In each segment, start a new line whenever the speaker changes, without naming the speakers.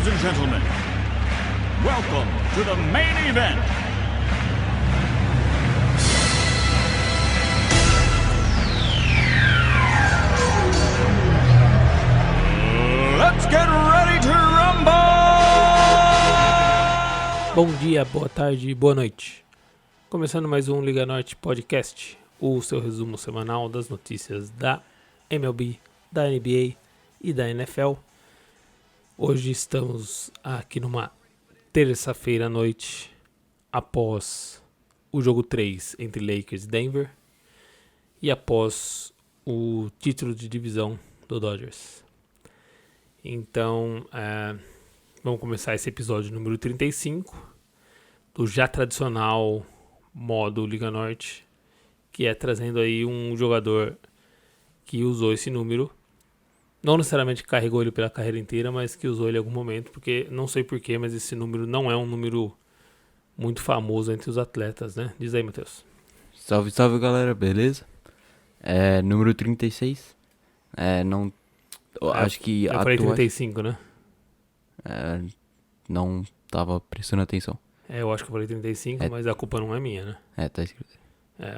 Ladies and gentlemen, welcome to the main event. Let's get ready to rumble!
Bom dia, boa tarde, boa noite. Começando mais um Liga Norte Podcast, o seu resumo semanal das notícias da MLB, da NBA e da NFL. Hoje estamos aqui numa terça-feira à noite, após o jogo 3 entre Lakers e Denver e após o título de divisão do Dodgers. Então, vamos começar esse episódio número 35 do já tradicional modo Liga Norte, que é trazendo aí um jogador que usou esse número. Não necessariamente carregou ele pela carreira inteira, mas que usou ele em algum momento, porque não sei porquê, mas esse número não é um número muito famoso entre os atletas, né? Diz aí, Matheus.
Salve, salve, galera, beleza? Número 36. Acho que
eu falei 35, né?
Não tava prestando atenção.
Eu acho que eu falei 35, mas a culpa não é minha, né?
Tá escrito.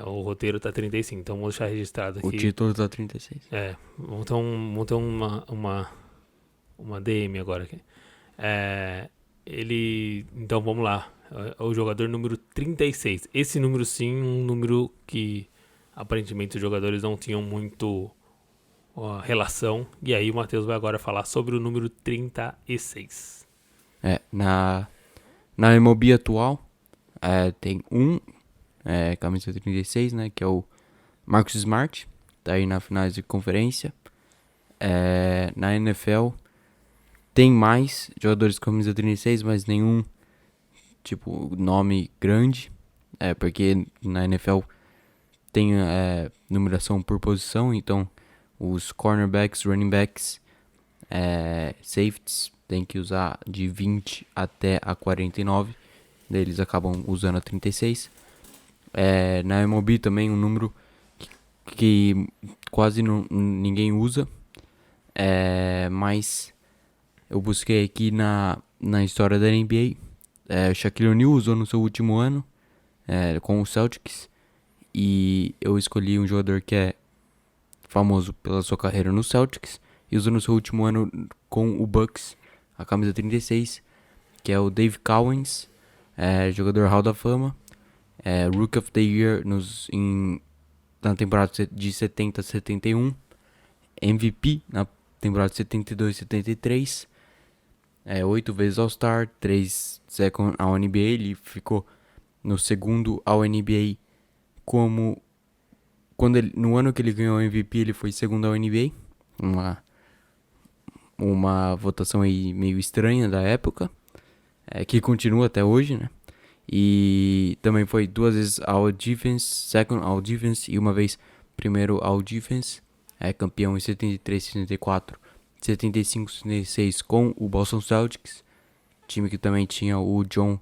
O roteiro tá 35, então vou deixar registrado aqui.
O título tá 36.
Vamos ter uma DM agora aqui. Então vamos lá. É o jogador número 36. Esse número sim, um número que aparentemente os jogadores não tinham muito relação. E aí o Matheus vai agora falar sobre o número 36.
Na MLB atual, tem camisa 36, né, que é o Marcus Smart, tá aí na finais de conferência. Na NFL tem mais jogadores com camisa 36, mas nenhum tipo nome grande, porque na NFL tem numeração por posição, então os cornerbacks, running backs, safeties tem que usar de 20 até a 49, daí eles acabam usando a 36. Na MLB também um número que quase ninguém usa, mas eu busquei aqui na história da NBA. Shaquille O'Neal usou no seu último ano com o Celtics, e eu escolhi um jogador que é famoso pela sua carreira no Celtics e usou no seu último ano com o Bucks a camisa 36, que é o Dave Cowens, jogador Hall da Fama, Rookie of the Year na temporada de 70 a 71, MVP na temporada de 72 a 73, 8 vezes All-Star, 3 Second ao NBA, ele ficou no segundo ao NBA no ano que ele ganhou o MVP, ele foi segundo ao NBA, uma votação aí meio estranha da época, que continua até hoje, né? E também foi 2 vezes All Defense, Second All Defense e uma vez primeiro All Defense, campeão em 73, 74, 75, 76 com o Boston Celtics, time que também tinha o John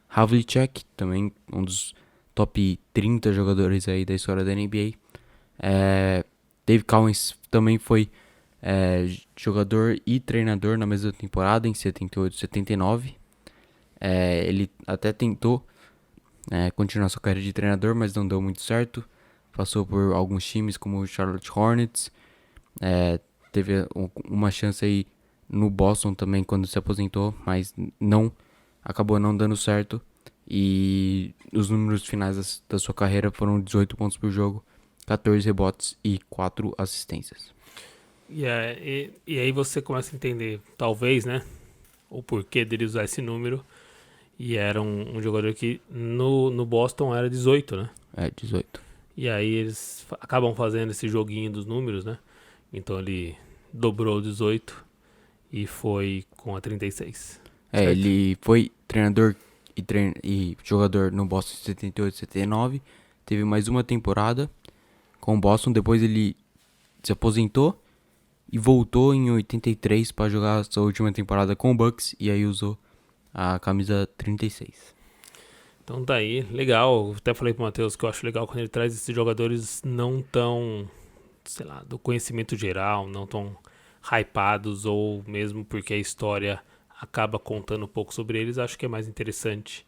Havlicek, também um dos top 30 jogadores aí da história da NBA. Dave Cowens também foi jogador e treinador na mesma temporada, em 78 e 79. Ele até tentou continuar sua carreira de treinador, mas não deu muito certo. Passou por alguns times como o Charlotte Hornets. Teve uma chance aí no Boston também quando se aposentou, mas acabou não dando certo. E os números finais da sua carreira foram 18 pontos por jogo, 14 rebotes e 4 assistências.
E aí você começa a entender, talvez, né, o porquê dele usar esse número. E era um jogador que no Boston era 18, né?
18.
E aí eles acabam fazendo esse joguinho dos números, né? Então ele dobrou 18 e foi com a 36.
Ele foi treinador e jogador no Boston em 78 e 79. Teve mais uma temporada com o Boston, depois ele se aposentou e voltou em 83 para jogar a sua última temporada com o Bucks, e aí usou a camisa 36.
Então tá aí, legal. Eu até falei pro Matheus que eu acho legal quando ele traz esses jogadores não tão, sei lá, do conhecimento geral, não tão hypados, ou mesmo porque a história acaba contando um pouco sobre eles, acho que é mais interessante.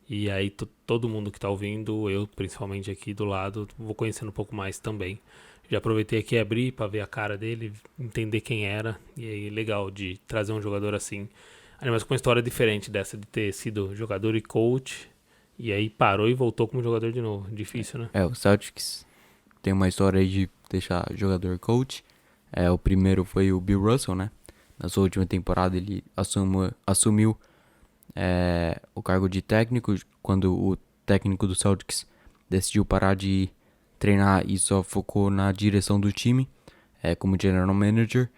E aí todo mundo que tá ouvindo, eu principalmente aqui do lado, vou conhecendo um pouco mais também. Já aproveitei aqui e abri pra ver a cara dele, entender quem era. E aí legal de trazer um jogador assim, mas com uma história diferente dessa de ter sido jogador e coach. E aí parou e voltou como jogador de novo. Difícil, né?
O Celtics tem uma história aí de deixar jogador coach. O primeiro foi o Bill Russell, né? Na sua última temporada ele assumiu o cargo de técnico quando o técnico do Celtics decidiu parar de treinar e só focou na direção do time como general manager.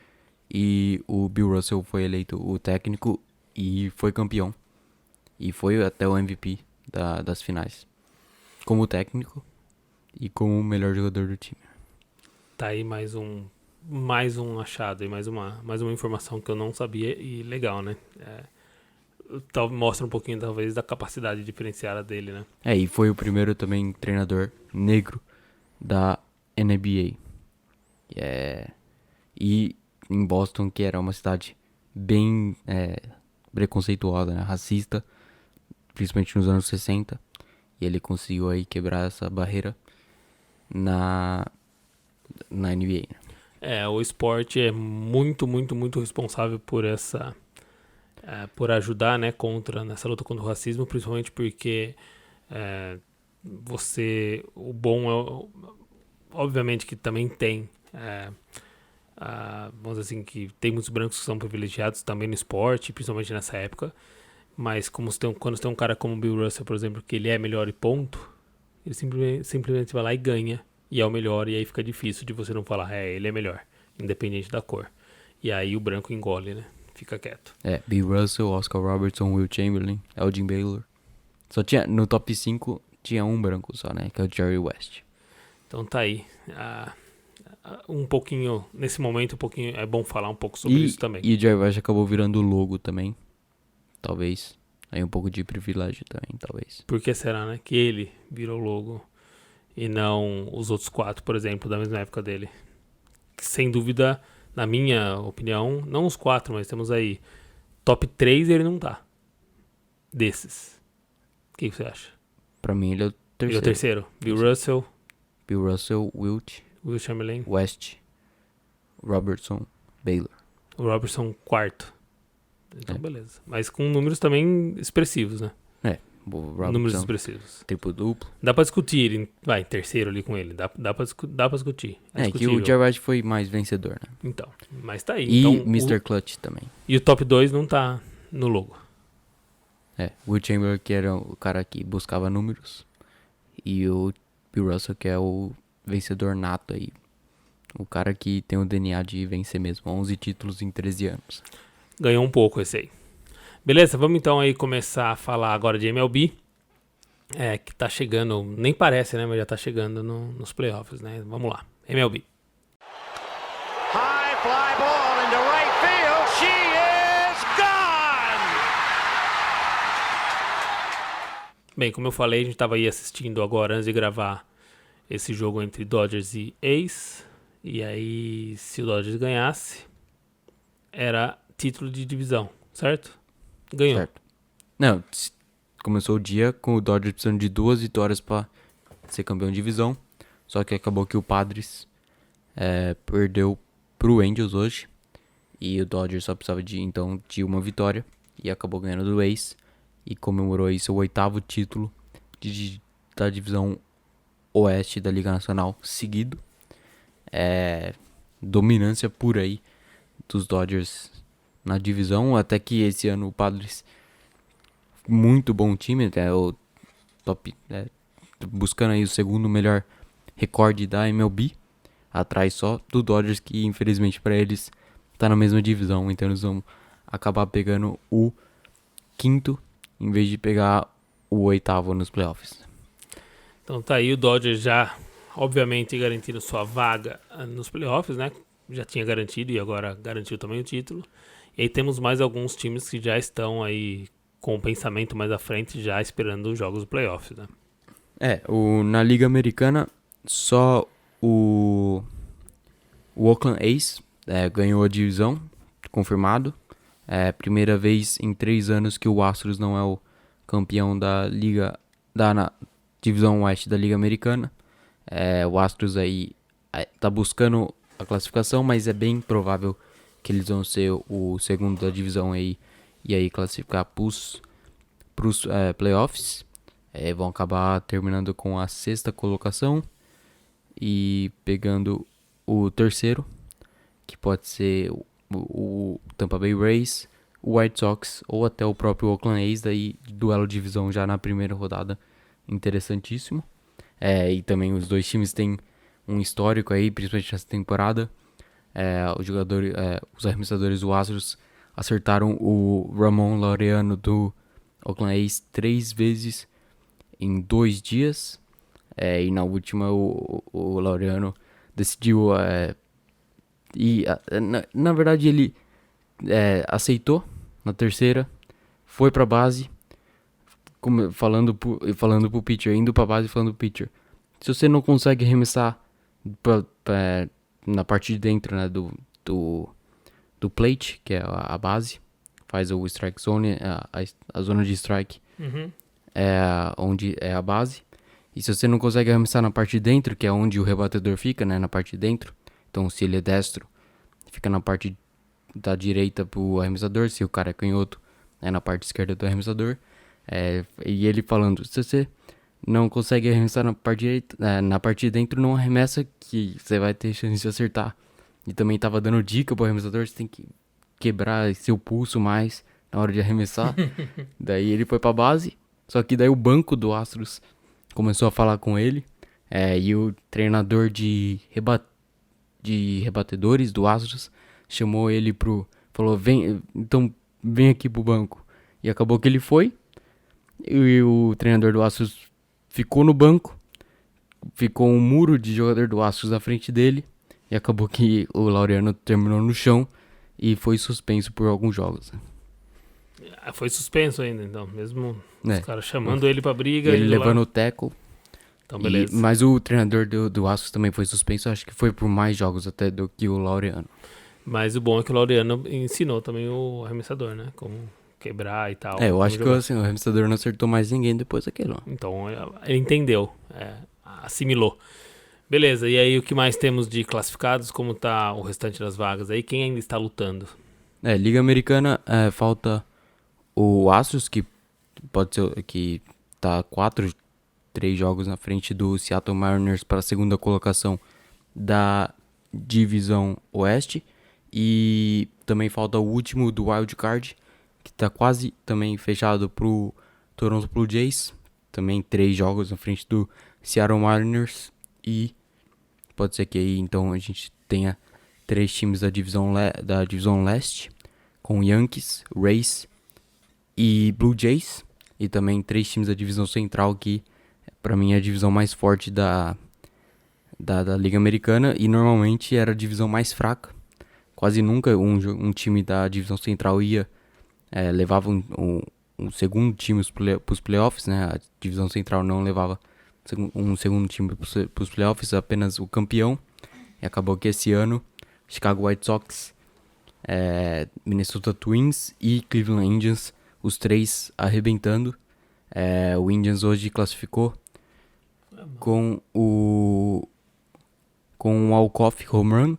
E o Bill Russell foi eleito o técnico e foi campeão. E foi até o MVP das finais. Como técnico e como o melhor jogador do time.
Tá aí mais um achado e mais uma informação que eu não sabia e legal, né? Mostra um pouquinho, talvez, da capacidade diferenciada dele, né?
E foi o primeiro também treinador negro da NBA. E em Boston, que era uma cidade bem preconceituosa, né? Racista, principalmente nos anos 60. E ele conseguiu aí quebrar essa barreira na NBA, né?
O esporte é muito, muito, muito responsável por por ajudar, né, nessa luta contra o racismo, principalmente porque o bom obviamente que também tem, vamos dizer assim, que tem muitos brancos que são privilegiados também no esporte, principalmente nessa época, mas quando você tem um cara como o Bill Russell, por exemplo, que ele é melhor e ponto, ele simplesmente vai lá e ganha, e é o melhor, e aí fica difícil de você não falar, ele é melhor, independente da cor. E aí o branco engole, né? Fica quieto.
Bill Russell, Oscar Robertson, Will Chamberlain, Elgin Baylor. Só tinha, no top 5, tinha um branco só, né? Que é o Jerry West.
Então tá aí. Um pouquinho, nesse momento, é bom falar um pouco sobre isso também.
E o Jerry West acabou virando o logo também. Talvez. Aí um pouco de privilégio também, talvez.
Por que será, né? Que ele virou o logo e não os outros 4, por exemplo, da mesma época dele. Sem dúvida, na minha opinião, não os 4, mas temos aí top 3 ele não tá. Desses. O que você acha?
Pra mim ele é o terceiro.
Ele é o terceiro.
Bill Russell,
Will Chamberlain.
West, Robertson, Baylor.
O Robertson, quarto. Então, beleza. Mas com números também expressivos, né?
Números
expressivos.
Triplo-duplo.
Dá pra discutir, em terceiro ali com ele. Dá pra discutir.
Que o Jerry West foi mais vencedor, né?
Então, mas tá aí.
E
então,
Mr. Clutch também.
E o top 2 não tá no logo.
Will Chamberlain, que era o cara que buscava números. E o Bill Russell, que é o vencedor nato aí. O cara que tem o DNA de vencer mesmo. 11 títulos em 13 anos.
Ganhou um pouco esse aí. Beleza, vamos então aí começar a falar agora de MLB. Que tá chegando, nem parece, né? Mas já tá chegando nos playoffs, né? Vamos lá, MLB.
High fly ball into right field. She is gone!
Bem, como eu falei, a gente tava aí assistindo agora antes de gravar esse jogo entre Dodgers e A's. E aí, se o Dodgers ganhasse, era título de divisão, certo? Ganhou.
Certo. Não, começou o dia com o Dodgers precisando de 2 vitórias pra ser campeão de divisão. Só que acabou que o Padres perdeu pro Angels hoje. E o Dodgers só precisava de uma vitória. E acabou ganhando do A's. E comemorou aí seu 8º título da divisão oeste da Liga Nacional seguido. Dominância pura aí dos Dodgers na divisão. Até que esse ano o Padres, muito bom time, o top, buscando aí o segundo melhor recorde da MLB, atrás só do Dodgers, que infelizmente para eles tá na mesma divisão, então eles vão acabar pegando o 5º em vez de pegar o 8º nos playoffs.
Então tá aí o Dodgers já, obviamente, garantindo sua vaga nos playoffs, né? Já tinha garantido e agora garantiu também o título. E aí temos mais alguns times que já estão aí com o pensamento mais à frente, já esperando os jogos do playoffs, né?
Na Liga Americana, só o Oakland A's ganhou a divisão, confirmado. É a primeira vez em 3 anos que o Astros não é o campeão da Liga, na Divisão Oeste da Liga Americana. O Astros aí tá buscando a classificação, mas é bem provável que eles vão ser o segundo da divisão aí, e aí classificar pros playoffs. Vão acabar terminando com a 6ª colocação e pegando o terceiro, que pode ser o Tampa Bay Rays, o White Sox ou até o próprio Oakland A's, daí duelo de divisão já na primeira rodada, interessantíssimo. E também os dois times têm um histórico aí, principalmente nessa temporada. Os arremessadores do Astros acertaram o Ramon Laureano do Oakland A's 3 vezes em 2 dias. E na última o Laureano decidiu na verdade ele aceitou na terceira, foi pra base, falando pro pitcher, indo pra base e falando pro pitcher: se você não consegue arremessar na parte de dentro, né, do plate, que é a base, faz o strike zone, a zona de strike, onde é a base. E se você não consegue arremessar na parte de dentro, que é onde o rebatedor fica, né, na parte de dentro, então se ele é destro, fica na parte da direita pro arremessador, se o cara é canhoto, é na parte esquerda do arremessador. E ele falando: se você não consegue arremessar na parte direita, na parte de dentro, não arremessa, que você vai ter chance de acertar. E também tava dando dica pro arremessador: você tem que quebrar seu pulso mais na hora de arremessar. Daí ele foi pra base, só que daí o banco do Astros começou a falar com ele, e o treinador de rebatedores do Astros chamou ele falou: vem aqui pro banco. E acabou que ele foi, e o treinador do Astros ficou no banco, ficou um muro de jogador do Astros à frente dele, e acabou que o Laureano terminou no chão e foi suspenso por alguns jogos.
Foi suspenso ainda, então, mesmo os caras chamando ele pra briga.
Ele levando o tackle.
Então, beleza.
Mas o treinador do Astros também foi suspenso, acho que foi por mais jogos até do que o Laureano.
Mas o bom é que o Laureano ensinou também o arremessador, né, como quebrar e tal.
Eu acho que o arremessador não acertou mais ninguém depois daquilo.
Então, ele entendeu, assimilou. Beleza, e aí o que mais temos de classificados? Como tá o restante das vagas aí? Quem ainda está lutando?
Liga Americana, falta o Astros, que pode ser que tá 3 jogos na frente do Seattle Mariners para a segunda colocação da divisão Oeste. E também falta o último do Wild Card, que tá quase também fechado pro Toronto Blue Jays. Também 3 jogos na frente do Seattle Mariners. E pode ser que aí então a gente tenha 3 times da divisão Leste, com Yankees, Rays e Blue Jays. E também 3 times da divisão Central, que pra mim é a divisão mais forte da Liga Americana, e normalmente era a divisão mais fraca. Quase nunca um time da divisão Central levava um segundo time pros playoffs, né? A divisão Central não levava um segundo time pros playoffs, apenas o campeão. E acabou que esse ano Chicago White Sox, Minnesota Twins e Cleveland Indians, os 3 arrebentando. O Indians hoje classificou com um walk-off home run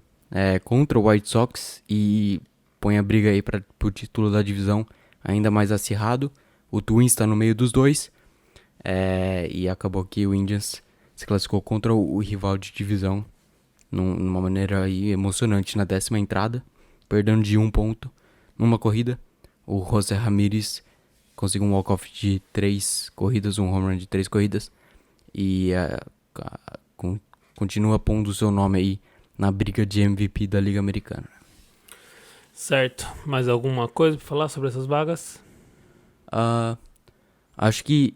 contra o White Sox, e põe a briga aí pro título da divisão ainda mais acirrado. O Twins está no meio dos dois, e acabou que o Indians se classificou contra o rival de divisão numa maneira aí emocionante na 10ª entrada, perdendo de 1 ponto numa corrida. O José Ramírez conseguiu um walk-off de 3 corridas, um home run de 3 corridas, e continua pondo o seu nome aí na briga de MVP da Liga Americana.
Certo. Mais alguma coisa pra falar sobre essas vagas?
Acho que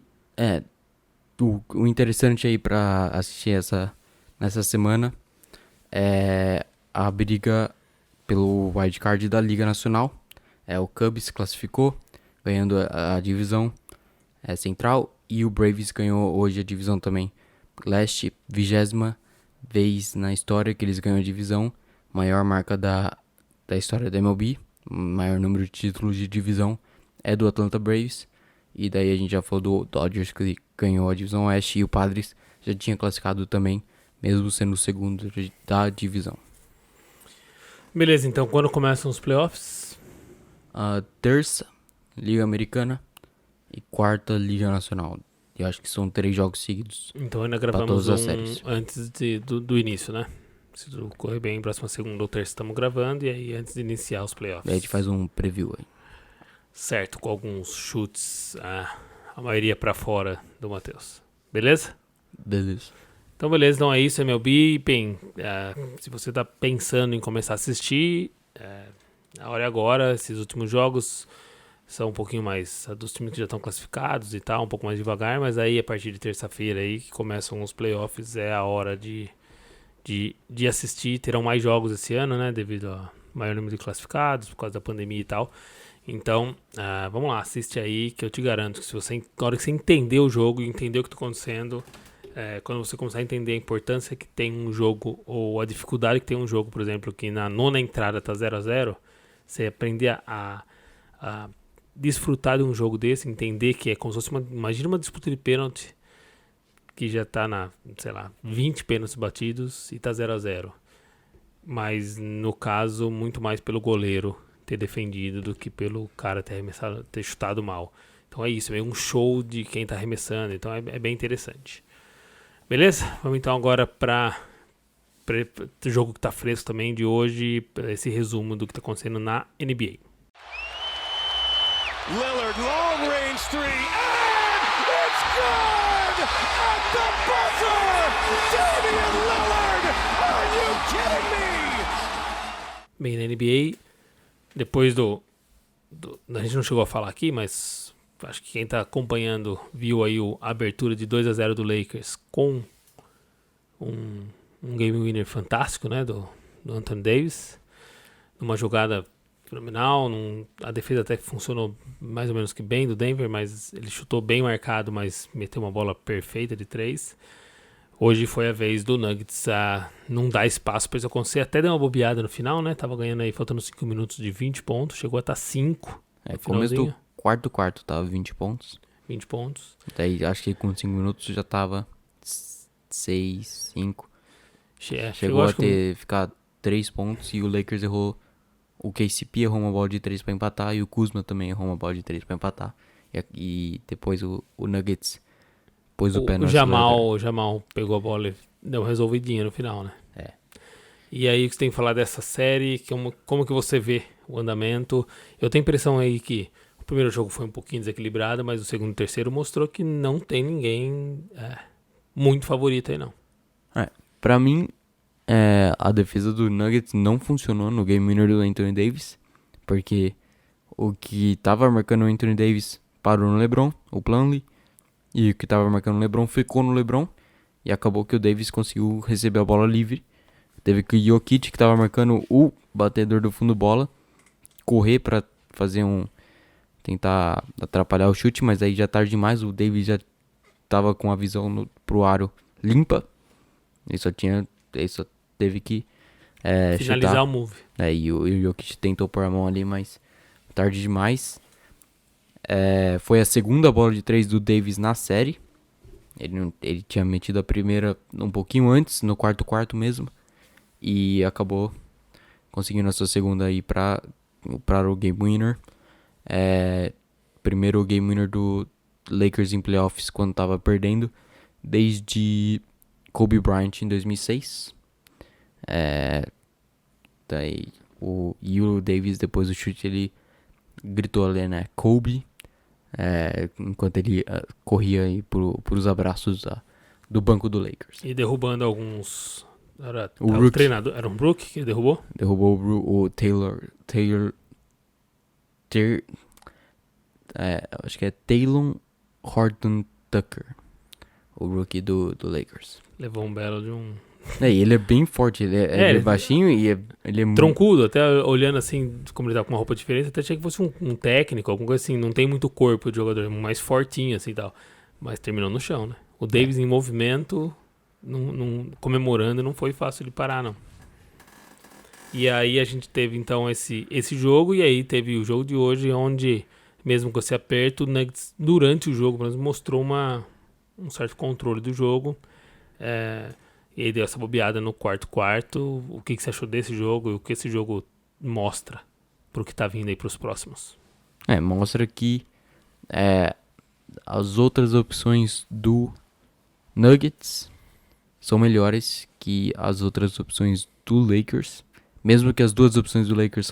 o interessante aí pra assistir nessa semana é a briga pelo wildcard da Liga Nacional. O Cubs classificou, ganhando a divisão Central, e o Braves ganhou hoje a divisão também Leste, 20ª vez na história que eles ganham a divisão, maior marca da história da MLB. o maior número de títulos de divisão é do Atlanta Braves. E daí a gente já falou do Dodgers, que ganhou a divisão Oeste, e o Padres já tinha classificado também, mesmo sendo o segundo da divisão.
Beleza, então quando começam os playoffs?
Terça, Liga Americana, e quarta, Liga Nacional. Eu acho que são 3 jogos seguidos.
Então ainda
Pra
gravamos
todas as séries.
antes do início, né? Se tudo correr bem, próxima segunda ou terça estamos gravando, e aí antes de iniciar os playoffs.
Daí a gente faz um preview aí.
Certo, com alguns chutes, a maioria pra fora do Matheus. Beleza?
Beleza.
Então beleza, então é isso, MLB. Bem, se você tá pensando em começar a assistir, a hora é agora. Esses últimos jogos são um pouquinho mais dos times que já estão classificados e tal, um pouco mais devagar, mas aí a partir de terça-feira aí que começam os playoffs é a hora de assistir. Terão mais jogos esse ano, né, devido ao maior número de classificados, por causa da pandemia e tal. Então, vamos lá, assiste aí, que eu te garanto que na hora que você entender o jogo e entender o que está acontecendo, quando você começar a entender a importância que tem um jogo, ou a dificuldade que tem um jogo, por exemplo, que na nona entrada tá 0-0, você aprender a desfrutar de um jogo desse, entender que é como se fosse imagina uma disputa de pênalti, que já tá na, sei lá, 20 pênaltis batidos e tá 0-0. Mas, no caso, muito mais pelo goleiro ter defendido do que pelo cara ter chutado mal. Então é isso, é um show de quem tá arremessando, então é bem interessante. Beleza? Vamos então agora para o jogo que tá fresco também de hoje, esse resumo do que tá acontecendo na NBA.
Lillard, long range three, and it's good! At the buzzer! Damian Lillard! Are you kidding me?
Bem, na NBA, depois a gente não chegou a falar aqui, mas acho que quem tá acompanhando viu aí a abertura de 2-0 do Lakers com um game winner fantástico, né, do Anthony Davis, numa jogada fenomenal. A defesa até funcionou mais ou menos que bem do Denver, mas ele chutou bem marcado, mas meteu uma bola perfeita de 3. Hoje foi a vez do Nuggets a não dar espaço para isso acontecer. Até deu uma bobeada no final, né? Tava ganhando aí, faltando 5 minutos de 20 pontos. Chegou a estar 5.
Começo do quarto tava 20 pontos.
20 pontos.
Daí acho que com 5 minutos já tava 6, 5. Chegou a ficar 3 pontos e o Lakers errou. O KCP errou uma bola de 3 pra empatar e o Kuzma também errou uma bola de 3 pra empatar. E depois o Nuggets pôs o pé no acelerador.
O Jamal pegou a bola e deu uma resolvidinha no final, né? E aí, o que você tem que falar dessa série? Como que você vê o andamento? Eu tenho a impressão aí que o primeiro jogo foi um pouquinho desequilibrado, mas o segundo e terceiro mostrou que não tem ninguém muito favorito aí, não.
Pra mim, a defesa do Nuggets não funcionou no game winner do Anthony Davis, porque o que tava marcando o Anthony Davis parou no LeBron, o Plumlee, e o que tava marcando o LeBron ficou no LeBron, e acabou que o Davis conseguiu receber a bola livre. Teve que o Jokic, que tava marcando o batedor do fundo bola, correr pra tentar atrapalhar o chute, mas aí já tarde demais, o Davis já tava com a visão pro aro limpa, ele só teve que
finalizar
chutar.
o move.
E o Jokic tentou pôr a mão ali, mas tarde demais. Foi a segunda bola de 3 do Davis na série. Ele tinha metido a primeira um pouquinho antes, no quarto mesmo. E acabou conseguindo a sua segunda aí para o game winner. Primeiro game winner do Lakers em playoffs quando tava perdendo, desde Kobe Bryant em 2006. Daí o Davis, depois do chute, ele gritou ali, né, Kobe, enquanto ele corria aí pros abraços do banco do Lakers.
E derrubando alguns...
O
treinador, era um Brook que derrubou?
Derrubou o Taylor acho que é Taylor Horton Tucker, o rookie do Lakers.
Levou um belo de um...
Ele é bem forte, ele é baixinho e ele é
troncudo, até olhando assim, como ele tá com uma roupa diferente, até achei que fosse um técnico, alguma coisa assim, não tem muito corpo de jogador, mais fortinho assim e tal, mas terminou no chão, né? O Davis em movimento, comemorando, não foi fácil de parar, não. E aí a gente teve então esse jogo, e aí teve o jogo de hoje, onde mesmo com esse aperto, o Nuggets durante o jogo mostrou um certo controle do jogo. E aí deu essa bobeada no quarto. O que você achou desse jogo e o que esse jogo mostra pro que tá vindo aí pros próximos?
Mostra que as outras opções do Nuggets são melhores que as outras opções do Lakers. Mesmo que as duas opções do Lakers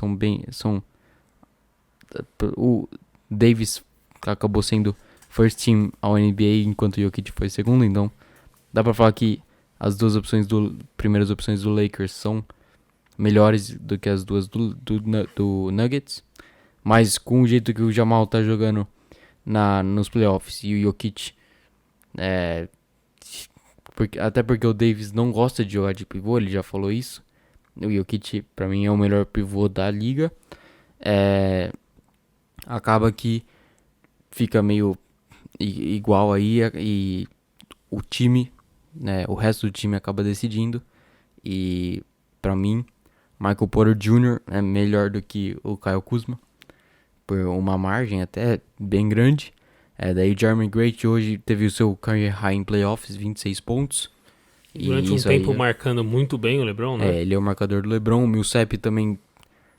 o Davis acabou sendo first team ao NBA, enquanto o Jokic foi segundo. Então dá pra falar que as duas primeiras opções do Lakers são melhores do que as duas do Nuggets. Mas com o jeito que o Jamal tá jogando nos playoffs e o Jokic, até porque o Davis não gosta de jogar de pivô, ele já falou isso. O Jokic, pra mim, é o melhor pivô da liga. Acaba que fica meio igual aí, e o time, o resto do time acaba decidindo. E pra mim, Michael Porter Jr. é melhor do que o Kyle Kuzma, por uma margem até bem grande. Daí Jeremy Grant hoje teve o seu career high em playoffs, 26 pontos.
Durante um tempo marcando muito bem o LeBron, né?
Ele é o marcador do LeBron. O Millsap também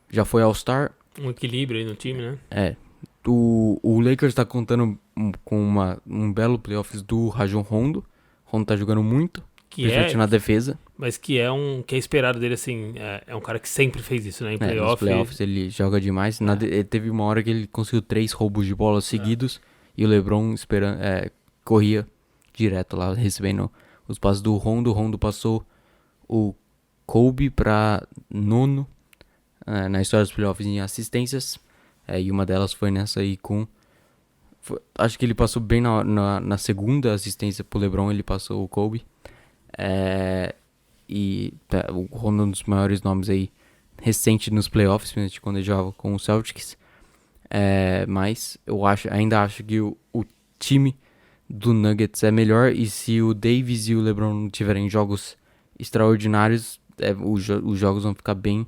já foi All-Star.
Um equilíbrio aí no time, né?
O Lakers tá contando com um belo playoffs do Rajon Rondo. Rondo tá jogando muito, principalmente na defesa.
Mas que é esperado dele, assim, é um cara que sempre fez isso, né? Em
nos playoffs ele joga demais. Teve uma hora que ele conseguiu 3 roubos de bola seguidos. E o LeBron corria direto lá, recebendo os passes do Rondo. O Rondo passou o Kobe pra nono na história dos playoffs em assistências. E uma delas foi nessa aí acho que ele passou bem na segunda assistência pro LeBron, ele passou o Kobe. O Rondo é um dos maiores nomes aí recente nos playoffs, principalmente quando ele jogava com o Celtics. Mas eu ainda acho que o time do Nuggets é melhor, e se o Davis e o LeBron não tiverem jogos extraordinários, os jogos vão ficar bem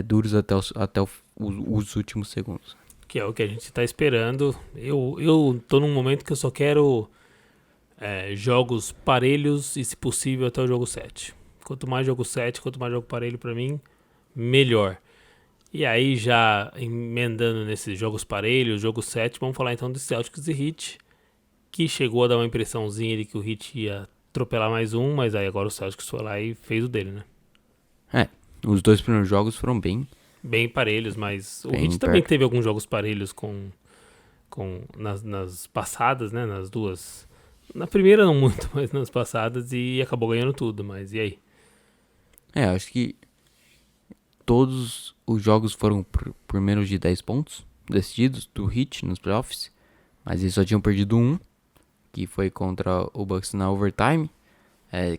duros até os últimos segundos.
Que é o que a gente tá esperando. Eu tô num momento que eu só quero jogos parelhos e, se possível, até o jogo 7. Quanto mais jogo 7, quanto mais jogo parelho pra mim, melhor. E aí, já emendando nesses jogos parelhos, jogo 7, vamos falar então do Celtics e Heat, que chegou a dar uma impressãozinha de que o Heat ia atropelar mais um, mas aí agora o Celtics foi lá e fez o dele, né?
Os dois primeiros jogos foram bem
parelhos, mas o Heat também teve alguns jogos parelhos nas passadas, né? Nas duas. Na primeira não muito, mas nas passadas, e acabou ganhando tudo, mas e aí?
Acho que todos os jogos foram por menos de 10 pontos decididos do Heat nos playoffs, mas eles só tinham perdido um, que foi contra o Bucks na overtime,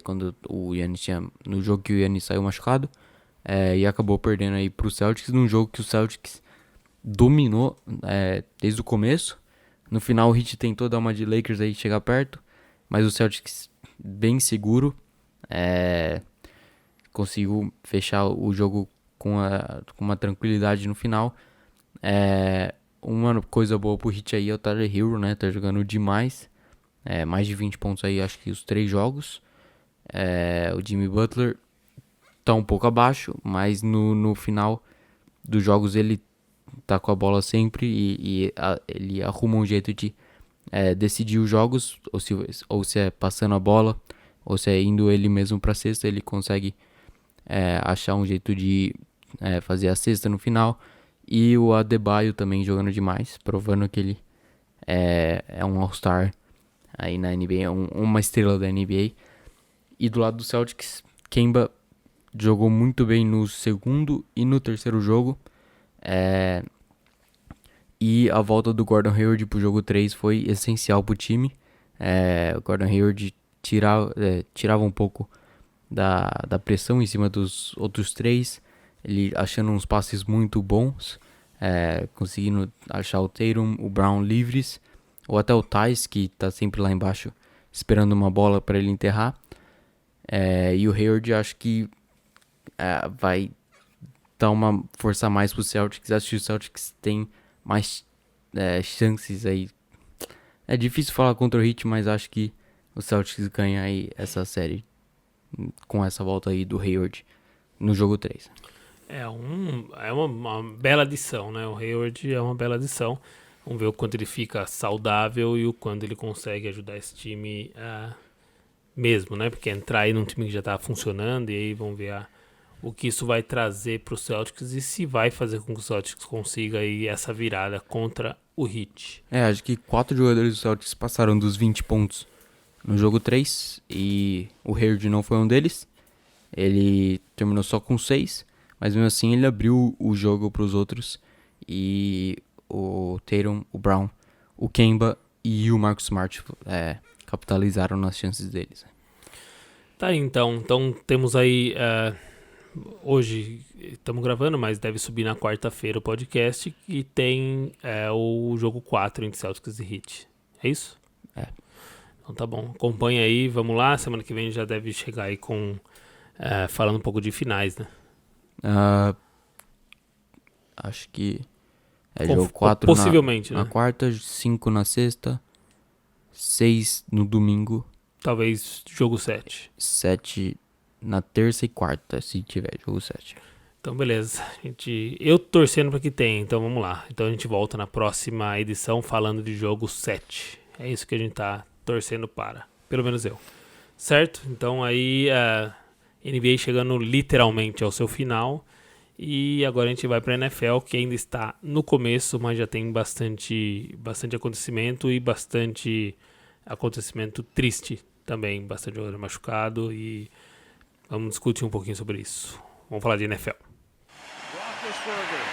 quando o Giannis no jogo que o Giannis saiu machucado, e acabou perdendo aí pro Celtics, num jogo que o Celtics dominou desde o começo. No final o Heat tentou dar uma de Lakers aí, chegar perto, mas o Celtics, bem seguro, conseguiu fechar o jogo com uma tranquilidade no final. Uma coisa boa pro Heat aí é o Tyler Hero, né? Tá jogando demais. Mais de 20 pontos aí, acho que os 3 jogos. O Jimmy Butler tá um pouco abaixo, mas no final dos jogos ele tá com a bola sempre, e ele arruma um jeito de decidir os jogos, ou se é passando a bola, ou se é indo ele mesmo pra cesta, ele consegue achar um jeito de fazer a cesta no final. E o Adebayo também jogando demais, provando que ele é um All-Star aí na NBA, uma estrela da NBA. E do lado do Celtics, Kemba jogou muito bem no segundo e no terceiro jogo. E a volta do Gordon Hayward pro jogo 3 foi essencial pro time. O Gordon Hayward tirava um pouco da pressão em cima dos outros 3. Ele achando uns passes muito bons, conseguindo achar o Tatum, o Brown livres, ou até o Theis, que tá sempre lá embaixo esperando uma bola para ele enterrar. E o Hayward, acho que vai força mais pro Celtics. Acho que o Celtics tem mais chances aí. É difícil falar contra o Heat, mas acho que o Celtics ganha aí essa série com essa volta aí do Hayward no jogo 3.
É uma bela adição, né? O Hayward é uma bela adição. Vamos ver o quanto ele fica saudável e o quanto ele consegue ajudar esse time mesmo, né? Porque entrar aí num time que já tá funcionando e aí vamos ver o que isso vai trazer pro Celtics e se vai fazer com que o Celtics consiga aí essa virada contra o Heat.
Acho que 4 jogadores do Celtics passaram dos 20 pontos no jogo 3 e o Hayward não foi um deles. Ele terminou só com 6, mas mesmo assim ele abriu o jogo pros outros e o Tatum, o Brown, o Kemba e o Marcus Smart capitalizaram nas chances deles.
Tá aí, então temos aí, hoje estamos gravando, mas deve subir na quarta-feira o podcast, e tem o jogo 4 entre Celtics e Heat, é isso? Então tá bom, acompanha aí, vamos lá, semana que vem já deve chegar aí com, falando um pouco de finais, né?
Acho que jogo 4
possivelmente,
na
né?
quarta, 5 na sexta, 6 no domingo.
Talvez jogo 7.
7 na terça e quarta, se tiver jogo 7.
Então beleza, eu torcendo para que tenha, então vamos lá. Então a gente volta na próxima edição falando de jogo 7. É isso que a gente tá torcendo para, pelo menos eu. Certo? Então aí a NBA chegando literalmente ao seu final. E agora a gente vai para a NFL, que ainda está no começo, mas já tem bastante acontecimento e bastante acontecimento triste também. Bastante jogador machucado e vamos discutir um pouquinho sobre isso. Vamos falar de NFL.
Roethlisberger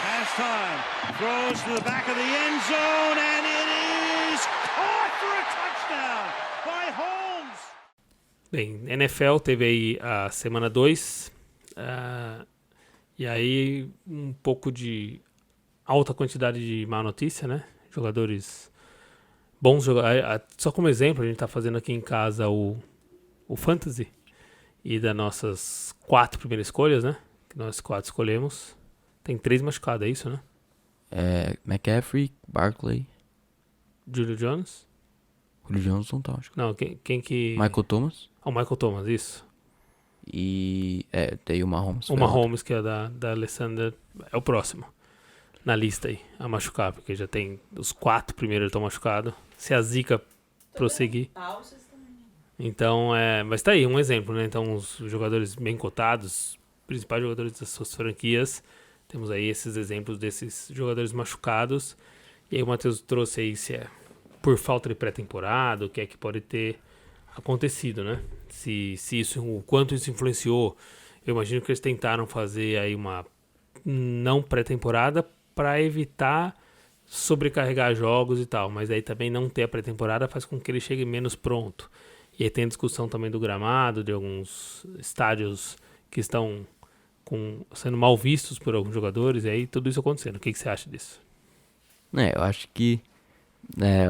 has time, throws to the back of the end zone, and it is caught for a touchdown by Holmes.
Bem, NFL teve aí a semana 2. E aí, um pouco de alta quantidade de má notícia, né? Jogadores bons. Só como exemplo, a gente tá fazendo aqui em casa o Fantasy. E das nossas 4 primeiras escolhas, né? Que nós 4 escolhemos. Tem 3 machucados, é isso, né?
McCaffrey, Barkley.
Julio Jones?
Julio Jones não tá, acho que.
Não, quem que...
Michael Thomas.
O Michael Thomas, isso.
E tem o Mahomes.
O Mahomes, que é da Alexander, é o próximo na lista aí, a machucar, porque já tem os 4 primeiros estão machucados. Se a zica prosseguir. Então, mas tá aí um exemplo, né? Então, os jogadores bem cotados, principais jogadores das suas franquias, temos aí esses exemplos desses jogadores machucados. E aí o Matheus trouxe aí se é por falta de pré-temporada, o que é que pode ter acontecido, né? Se isso, o quanto isso influenciou. Eu imagino que eles tentaram fazer aí uma não pré-temporada para evitar sobrecarregar jogos e tal, mas aí também não ter a pré-temporada faz com que ele chegue menos pronto. E aí tem a discussão também do gramado, de alguns estádios que estão sendo mal vistos por alguns jogadores, e aí tudo isso acontecendo. O que você acha disso?
Eu acho que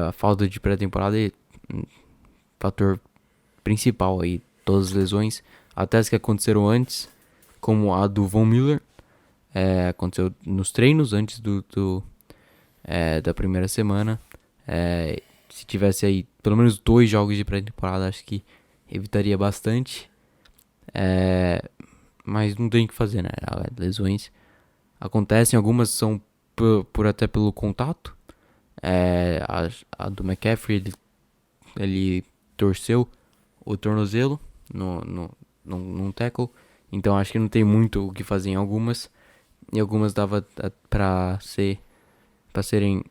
a falta de pré-temporada é um fator principal aí. Todas as lesões, até as que aconteceram antes, como a do Von Miller, aconteceu nos treinos antes da primeira semana. Se tivesse aí pelo menos 2 jogos de pré-temporada, acho que evitaria bastante. Mas não tem o que fazer, né? Lesões acontecem, algumas são até pelo contato. A do McCaffrey, ele torceu o tornozelo num tackle, então acho que não tem muito o que fazer em algumas, e algumas dava para serem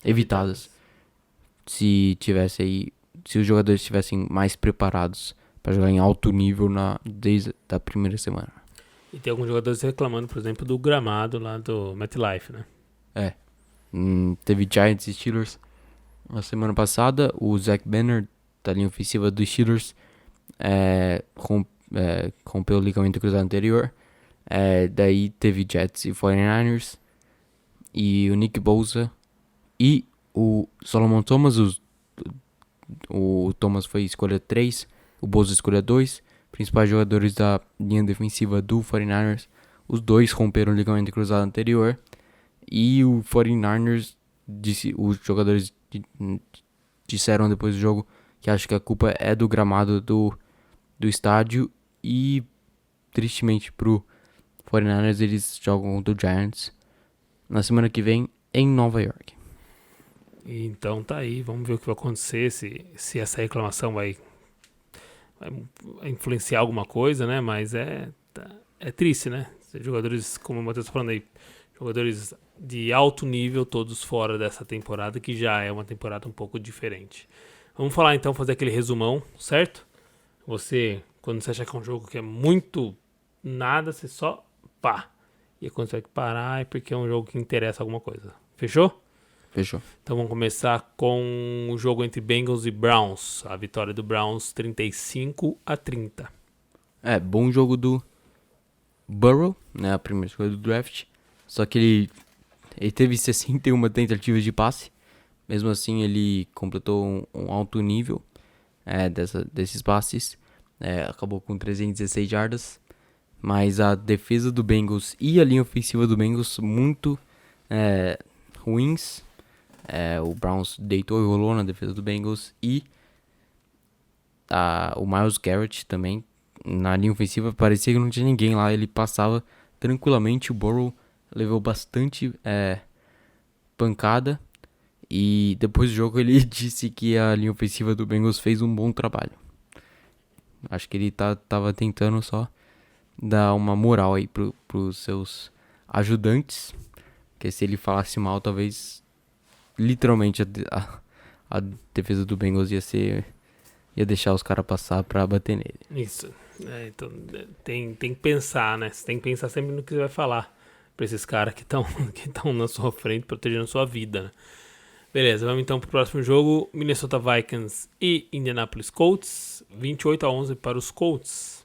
evitadas se os jogadores estivessem mais preparados para jogar em alto nível desde a primeira semana.
E tem alguns jogadores reclamando, por exemplo, do gramado lá do MetLife, né?
Teve Giants e Steelers na semana passada. O Zach Banner, da linha ofensiva dos Steelers, rompeu o ligamento cruzado anterior. Daí teve Jets e 49ers. E o Nick Bosa e o Solomon Thomas. O Thomas foi escolha 3, o Bosa escolha 2. principais jogadores da linha defensiva do 49ers. Os dois romperam o ligamento cruzado anterior. E o 49ers, os jogadores disseram depois do jogo que acho que a culpa é do gramado do estádio. E, tristemente pro 49ers, eles jogam contra o Giants na semana que vem em Nova York.
Então tá aí, vamos ver o que vai acontecer, se essa reclamação vai influenciar alguma coisa, né? Mas é triste, né? Jogadores, como o Matheus tá falando aí, jogadores de alto nível, todos fora dessa temporada, que já é uma temporada um pouco diferente. Vamos falar então, fazer aquele resumão, certo? Quando você acha que é um jogo que é muito nada, você só pá. E quando você vai parar é porque é um jogo que interessa alguma coisa. Fechou?
Fechou.
Então vamos começar com o jogo entre Bengals e Browns. A vitória do Browns 35-30.
Bom jogo do Burrow, né? A primeira escolha do draft. Só que ele teve 61 tentativas de passe. Mesmo assim, ele completou um alto nível desses passes. Acabou com 316 jardas. Mas a defesa do Bengals e a linha ofensiva do Bengals muito ruins. O Browns deitou e rolou na defesa do Bengals. E o Myles Garrett também, na linha ofensiva, parecia que não tinha ninguém lá. Ele passava tranquilamente. O Burrow levou bastante pancada. E depois do jogo ele disse que a linha ofensiva do Bengals fez um bom trabalho. Acho que ele tava tentando só dar uma moral aí pros seus ajudantes. Porque se ele falasse mal, talvez literalmente a defesa do Bengals ia deixar os caras passar pra bater nele.
Isso. Então tem que pensar, né? Você tem que pensar sempre no que você vai falar pra esses caras que estão na sua frente, protegendo a sua vida, né? Beleza, vamos então pro próximo jogo. Minnesota Vikings e Indianapolis Colts. 28-11 para os Colts.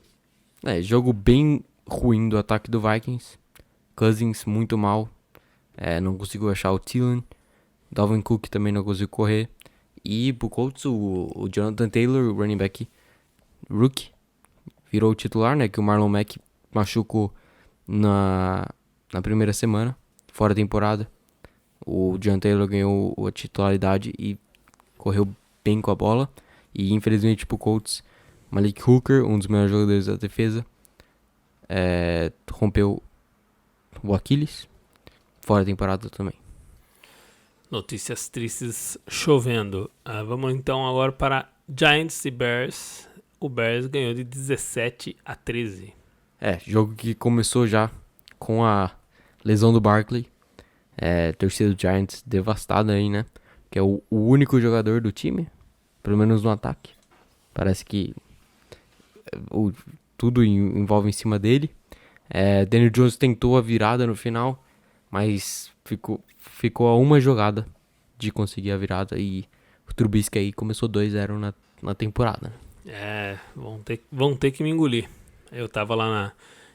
Jogo bem ruim do ataque do Vikings. Cousins muito mal. Não conseguiu achar o Thielen. Dalvin Cook também não conseguiu correr. E pro Colts, o Jonathan Taylor, o running back rookie, virou o titular, né? Que o Marlon Mack machucou na primeira semana, fora da temporada. O Jonathan Taylor ganhou a titularidade e correu bem com a bola. E infelizmente pro Colts, Malik Hooker, um dos melhores jogadores da defesa, rompeu o Aquiles, fora da temporada também.
Notícias tristes chovendo. Vamos então agora para Giants e Bears. O Bears ganhou de 17-13.
Jogo que começou já com a lesão do Barkley. Torcida do Giants devastada aí, né? Que é o único jogador do time, pelo menos no ataque. Parece que tudo envolve em cima dele. Daniel Jones tentou a virada no final, mas ficou a uma jogada de conseguir a virada. E o Trubisky aí começou 2-0 na temporada.
Vão ter que me engolir. Eu tava lá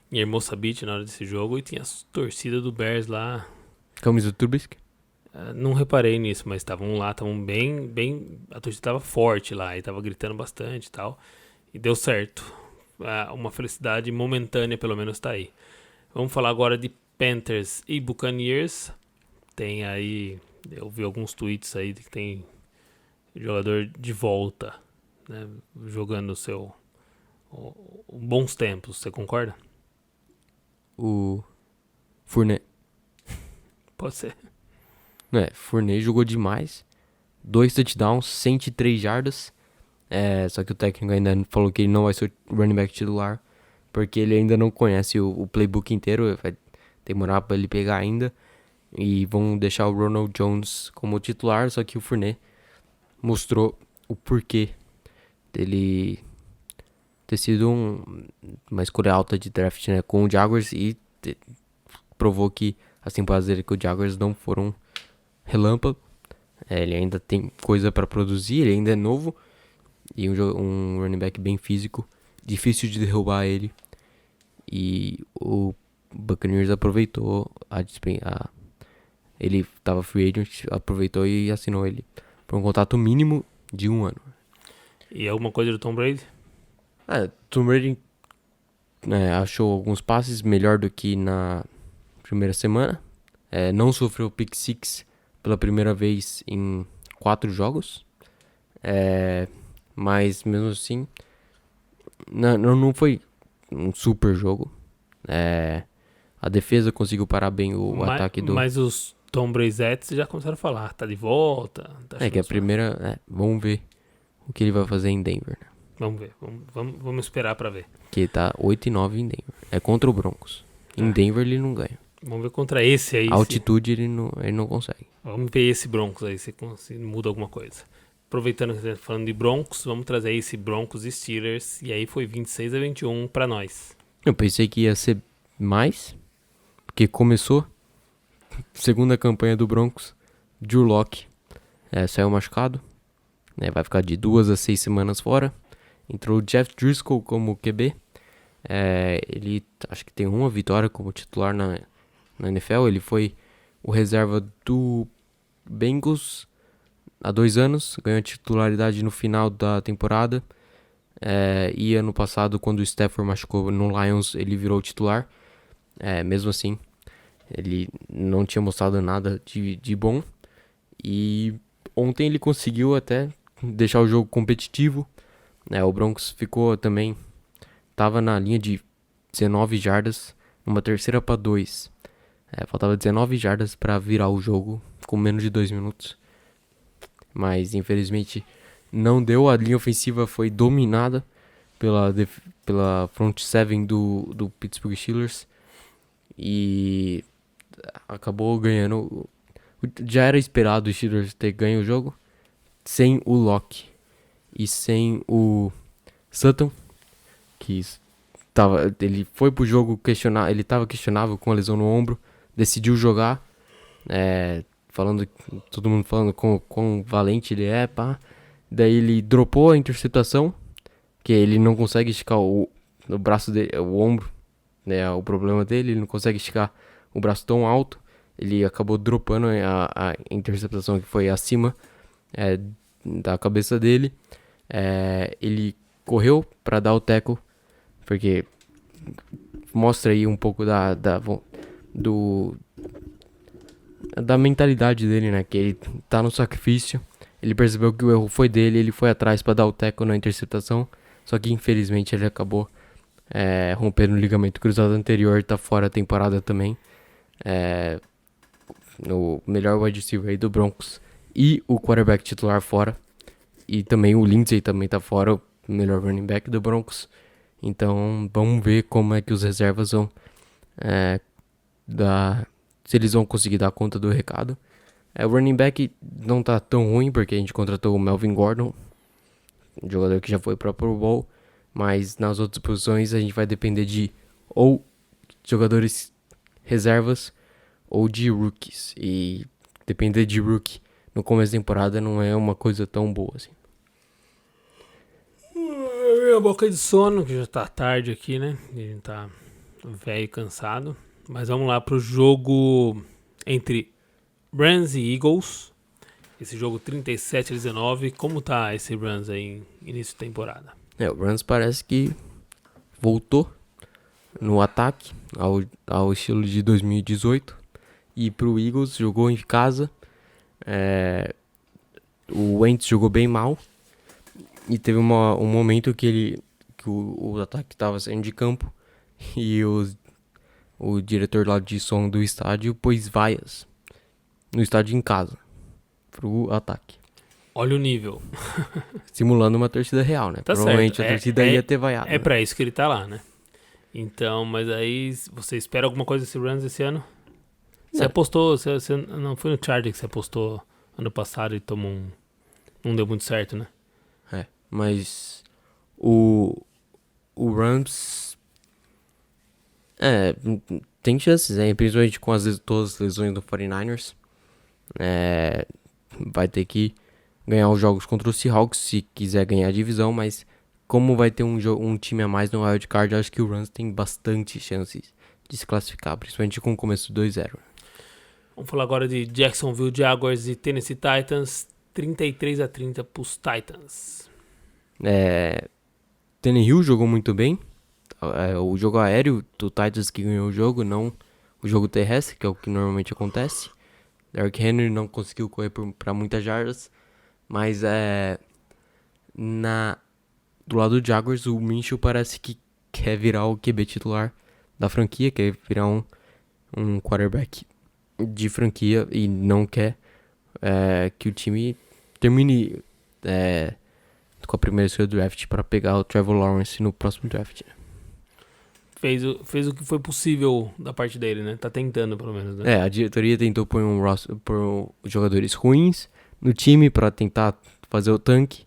em Hermosa Beach na hora desse jogo e tinha a torcida do Bears lá.
Camisa do Trubisky?
Não reparei nisso, mas estavam lá, estavam bem. A torcida estava forte lá e tava gritando bastante e tal. E deu certo. Uma felicidade momentânea, pelo menos, tá aí. Vamos falar agora de Panthers e Buccaneers. Tem aí, eu vi alguns tweets aí de que tem jogador de volta, né, jogando bons tempos. Você concorda?
O Fournette.
Pode ser.
Fournette jogou demais. 2 touchdowns, 103 jardas. Só que o técnico ainda falou que ele não vai ser o running back titular, porque ele ainda não conhece o playbook inteiro. Vai demorar pra ele pegar ainda. E vão deixar o Ronald Jones como titular. Só que o Fournette mostrou o porquê dele ter sido uma escolha alta de draft, né, com o Jaguars. E provou que as temporadas dele com o Jaguars não foram relâmpago. Ele ainda tem coisa pra produzir, ele ainda é novo. E um running back bem físico, difícil de derrubar ele. E o Buccaneers aproveitou ele tava free agent, aproveitou e assinou ele por um contrato mínimo de 1 ano.
E alguma coisa do Tom Brady?
Tom Brady achou alguns passes melhor do que na primeira semana. Não sofreu pick six pela primeira vez em 4 jogos. Mas mesmo assim, não foi um super jogo. A defesa conseguiu parar bem o ataque do...
Mas os Tom Brazettes já começaram a falar, tá de volta. Tá
que a primeira... vamos ver o que ele vai fazer em Denver, né?
Vamos ver, vamos esperar pra ver.
Que tá 8-9 em Denver. É contra o Broncos. Em Denver ele não ganha.
Vamos ver contra esse aí.
A altitude ele não consegue.
Vamos ver esse Broncos aí, se muda alguma coisa. Aproveitando que você tá falando de Broncos, vamos trazer esse Broncos e Steelers. E aí foi 26-21 pra nós.
Eu pensei que ia ser mais, porque começou segunda campanha do Broncos. Drew Lock saiu machucado, vai ficar de 2 a 6 semanas fora. Entrou o Jeff Driscoll como QB. Ele acho que tem uma vitória como titular na NFL. Ele foi o reserva do Bengals há 2 anos. Ganhou titularidade no final da temporada. E ano passado, quando o Stafford machucou no Lions, ele virou titular. Mesmo assim, ele não tinha mostrado nada de bom. E ontem ele conseguiu até deixar o jogo competitivo. O Broncos ficou também... Tava na linha de 19 jardas, numa terceira para 2. Faltava 19 jardas para virar o jogo com menos de 2 minutos. Mas infelizmente não deu. A linha ofensiva foi dominada pela front seven do Pittsburgh Steelers. E acabou ganhando. Já era esperado o Steelers ter ganho o jogo sem o Locke e sem o Sutton, que ele foi pro jogo questionar, ele estava questionável com a lesão no ombro, decidiu jogar, todo mundo falando quão valente ele é, pá. Daí ele dropou a interceptação, que ele não consegue esticar o braço dele, o ombro, o problema dele, ele não consegue esticar o braço tão alto. Ele acabou dropando a interceptação que foi acima da cabeça dele. Ele correu para dar o tackle, porque mostra aí um pouco da mentalidade dele, né? Que ele tá no sacrifício. Ele percebeu que o erro foi dele, ele foi atrás para dar o tackle na interceptação. Só que infelizmente ele acabou rompendo o ligamento cruzado anterior, tá fora a temporada também. O melhor wide receiver aí do Broncos e o quarterback titular fora. E também o Lindsay também tá fora, o melhor running back do Broncos. Então vamos ver como é que os reservas vão se eles vão conseguir dar conta do recado. O running back não tá tão ruim, porque a gente contratou o Melvin Gordon, um jogador que já foi pro Pro Bowl. Mas nas outras posições a gente vai depender de ou jogadores reservas ou de rookies. E depender de rookie no começo da temporada não é uma coisa tão boa assim.
Minha boca de sono, que já tá tarde aqui, né? A gente tá velho e cansado. Mas vamos lá pro jogo entre Rams e Eagles. Esse jogo 37-19. Como tá esse Rams aí em início de temporada?
O Rams parece que voltou no ataque ao estilo de 2018. E pro Eagles jogou em casa. O Wentz jogou bem mal. E teve um momento que o ataque estava saindo de campo. E o diretor lá de som do estádio pôs vaias no estádio em casa pro ataque.
Olha o nível.
Simulando uma torcida real, né?
Tá
Provavelmente
certo.
a torcida ia ter vaiado.
É pra isso que ele tá lá, né? Então, mas aí você espera alguma coisa desse Rams esse ano? Você apostou, você não foi no Charger que você apostou ano passado e tomou não deu muito certo, né?
Mas o Rams tem chances, principalmente com todas as lesões do 49ers. Vai ter que ganhar os jogos contra o Seahawks se quiser ganhar a divisão, mas como vai ter um time a mais no Wild Card, acho que o Rams tem bastante chances de se classificar, principalmente com o começo 2-0.
Vamos falar agora de Jacksonville Jaguars e Tennessee Titans, 33-30 pros Titans.
Tannehill jogou muito bem. O jogo aéreo do Titans que ganhou o jogo, não o jogo terrestre, que é o que normalmente acontece. Derrick Henry não conseguiu correr para muitas jardas. Mas do lado do Jaguars, o Minshew parece que quer virar o QB titular da franquia, quer virar um quarterback de franquia e não quer que o time termine com a primeira escolha do draft para pegar o Trevor Lawrence no próximo draft.
Fez o que foi possível da parte dele, né? Tá tentando, pelo menos, né?
A diretoria tentou pôr jogadores ruins no time para tentar fazer o tanque.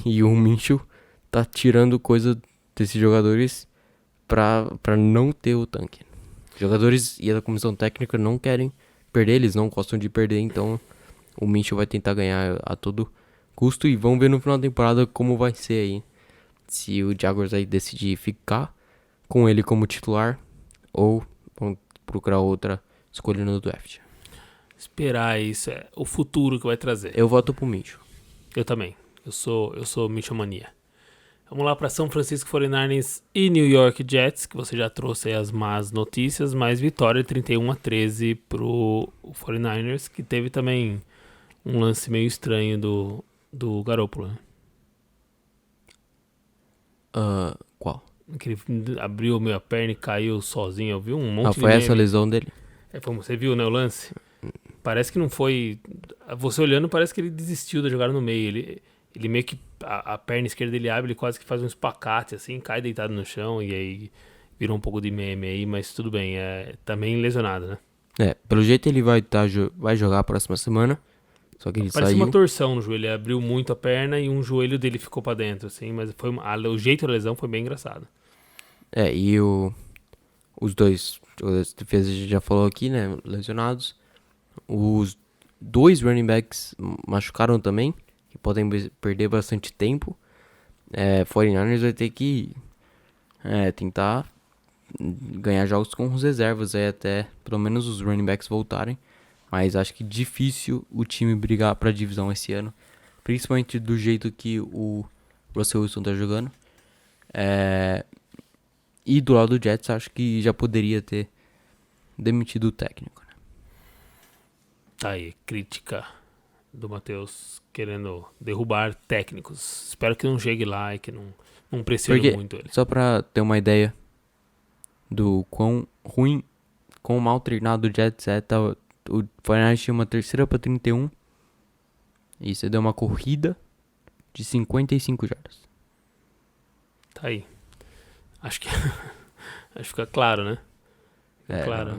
E o Minshew tá tirando coisa desses jogadores pra não ter o tanque. Os jogadores e a comissão técnica não querem perder, eles não gostam de perder, então o Minshew vai tentar ganhar a todo custo. E vamos ver no final da temporada como vai ser aí. Se o Jaguars aí decidir ficar com ele como titular ou vão procurar outra escolha no draft.
Esperar isso, o futuro que vai trazer.
Eu voto pro Minshew.
Eu também. Eu sou Minshew mania. Vamos lá para São Francisco 49ers e New York Jets, que você já trouxe aí as más notícias, mas vitória 31-13 pro 49ers, que teve também um lance meio estranho do Garoppolo, né?
Qual?
Que ele abriu meio a perna e caiu sozinho. Eu vi um monte de
Foi
meme.
essa a lesão dele?
Você viu, né, o lance? Parece que não foi... Você olhando, parece que ele desistiu da jogada no meio. Ele meio que... A perna esquerda dele abre, ele quase que faz um espacate, assim, cai deitado no chão e aí virou um pouco de meme aí, mas tudo bem. Também lesionado, né?
Pelo jeito ele vai jogar a próxima semana. Só que ele
Parece
saiu.
uma torção no joelho. Ele abriu muito a perna e um joelho dele ficou pra dentro, assim, mas o jeito da lesão foi bem engraçado.
E os dois jogadores de defesa a gente já falou aqui, né? Lesionados. Os dois running backs machucaram também, que podem perder bastante tempo. 49ers vai ter que tentar ganhar jogos com os reservas aí até pelo menos os running backs voltarem. Mas acho que difícil o time brigar pra divisão esse ano, principalmente do jeito que o Russell Wilson tá jogando. E do lado do Jets, acho que já poderia ter demitido o técnico. Né?
Tá aí, crítica do Matheus querendo derrubar técnicos. Espero que não chegue lá e que não pressione muito ele.
Só pra ter uma ideia do quão ruim, quão mal treinado o Jets o 49ers tinha uma 3ª pra 31 e você deu uma corrida de 55 jardas.
Tá aí. Acho que fica claro, né? Claro.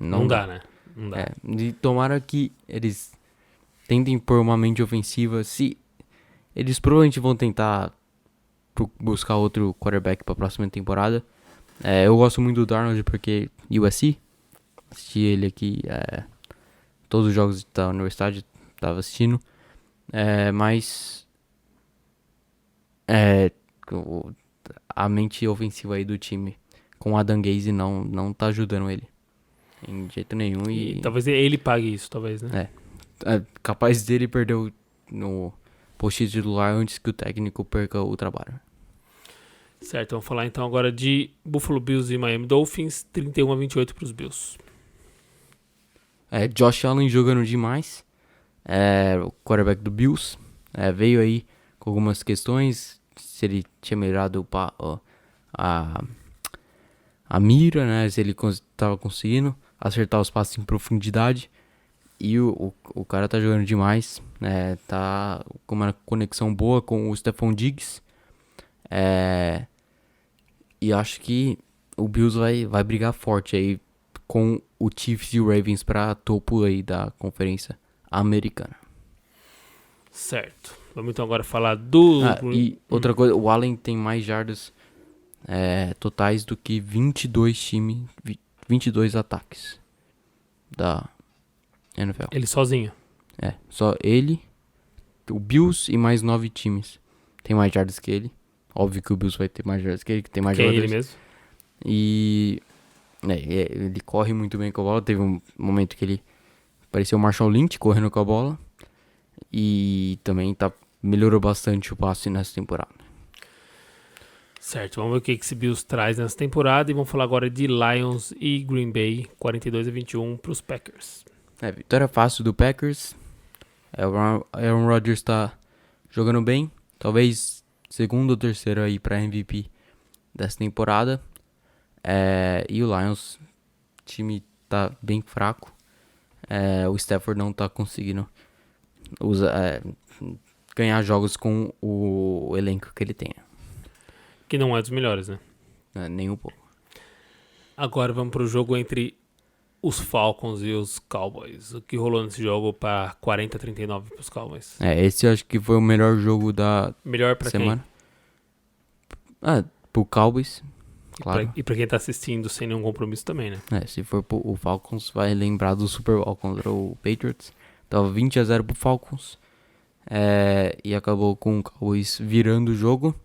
Não dá, né? Não dá.
E tomara que eles tentem pôr uma mente ofensiva. Se eles provavelmente vão tentar buscar outro quarterback pra próxima temporada. Eu gosto muito do Darnold porque USC. Assisti ele aqui. Todos os jogos da universidade tava assistindo. Mas a mente ofensiva aí do time com o Adam Gaze não tá ajudando ele em jeito nenhum.
E talvez ele pague isso, talvez, né?
Capaz dele perder no post titular antes que o técnico perca o trabalho.
Certo, vamos falar então agora de Buffalo Bills e Miami Dolphins, 31-28 pros Bills.
Josh Allen jogando demais. O quarterback do Bills veio aí com algumas questões. Se ele tinha melhorado a mira, né? Se ele estava conseguindo acertar os passes em profundidade. E o cara tá jogando demais. Tá com uma conexão boa com o Stephon Diggs. E acho que o Bills vai brigar forte aí com o Chiefs e o Ravens para topo aí da conferência americana.
Certo. Vamos então agora falar do...
E outra coisa, o Allen tem mais jardas totais do que 22 ataques da NFL.
Ele sozinho.
Só ele, o Bills e mais 9 times tem mais jardas que ele. Óbvio que o Bills vai ter mais jardas que tem mais jogadores.
Ele mesmo.
E ele corre muito bem com a bola. Teve um momento que ele parecia o Marshall Lynch correndo com a bola. E também melhorou bastante o passe nessa temporada.
Certo, vamos ver o que esse Bills traz nessa temporada e vamos falar agora de Lions e Green Bay, 42-21 para os Packers.
Vitória fácil do Packers. Aaron Rodgers tá jogando bem. Talvez segundo ou terceiro aí pra MVP dessa temporada. E o Lions, o time tá bem fraco. O Stafford não tá conseguindo ganhar jogos com o elenco que ele tem.
Que não é dos melhores, né?
Nem um pouco.
Agora vamos pro jogo entre os Falcons e os Cowboys. O que rolou nesse jogo para 40-39 pros Cowboys?
Esse eu acho que foi o melhor jogo da
Melhor pra
semana. Pro Cowboys,
quem?
claro.
E pra quem tá assistindo sem nenhum compromisso também, né?
Se for o Falcons, vai lembrar do Super Bowl contra o Patriots. Tava 20-0 pro Falcons. E acabou com o Cowboys virando o jogo.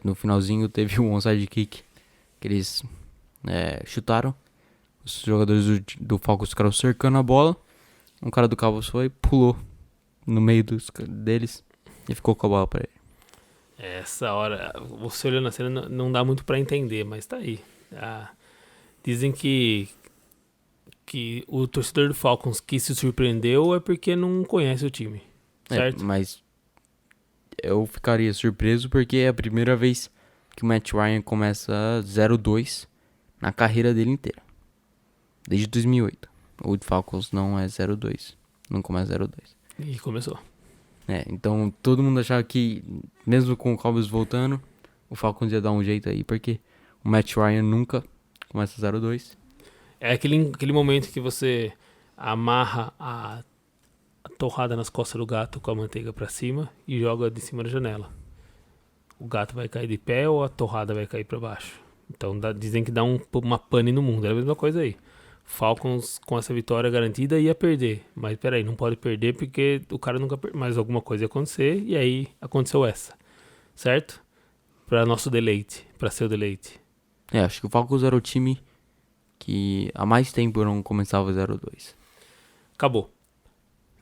No finalzinho teve um onside kick que eles chutaram. Os jogadores do Falcons ficaram cercando a bola. Um cara do Cowboys pulou no meio deles e ficou com a bola pra ele.
Essa hora, você olhando a cena não dá muito pra entender, mas tá aí. Dizem que o torcedor do Falcons que se surpreendeu é porque não conhece o time, certo?
Mas eu ficaria surpreso porque é a primeira vez que o Matt Ryan começa 0-2 na carreira dele inteira. Desde 2008. O Falcons não é 0-2. Não começa 0-2.
E começou.
Então todo mundo achava que, mesmo com o Cowboys voltando, o Falcons ia dar um jeito aí, porque o Matt Ryan nunca começa 0-2.
É aquele momento que você amarra a torrada nas costas do gato com a manteiga pra cima e joga de cima da janela. O gato vai cair de pé ou a torrada vai cair pra baixo. Então dizem que dá uma pane no mundo. É a mesma coisa aí. Falcons com essa vitória garantida ia perder. Mas peraí, não pode perder porque o cara nunca perdeu. Mas alguma coisa ia acontecer e aí aconteceu essa. Certo? Pra nosso deleite. Pra seu deleite.
Acho que o Falcons era o time que há mais tempo não começava 0-2.
Acabou.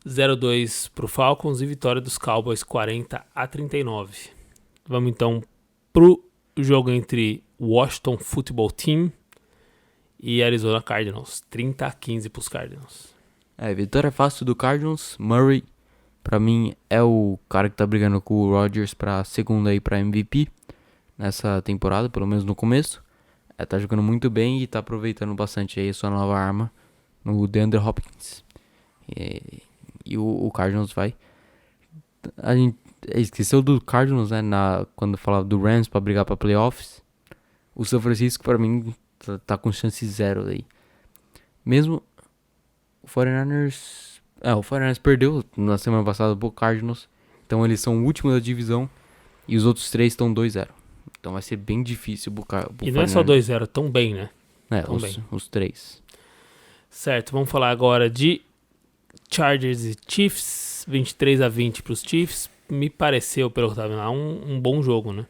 0-2 pro Falcons e vitória dos Cowboys 40-39. Vamos então pro jogo entre Washington Football Team e Arizona Cardinals. 30-15 pros Cardinals.
Vitória fácil do Cardinals. Murray, pra mim, é o cara que tá brigando com o Rodgers pra segunda aí pra MVP nessa temporada, pelo menos no começo. Tá jogando muito bem e tá aproveitando bastante aí a sua nova arma no DeAndre Hopkins. E o Cardinals vai... A gente esqueceu do Cardinals, né? Quando falava do Rams pra brigar pra playoffs. O São Francisco, pra mim, tá com chance zero aí. Mesmo o 49ers... o 49ers perdeu na semana passada pro Cardinals. Então eles são o último da divisão. E os outros 3 estão 2-0. Então vai ser bem difícil pro
E não é só 2-0, tão bem, né?
Os 3.
Certo, vamos falar agora de Chargers e Chiefs. 23-20 pros Chiefs. Me pareceu, pelo que eu tava vendo lá, um bom jogo, né?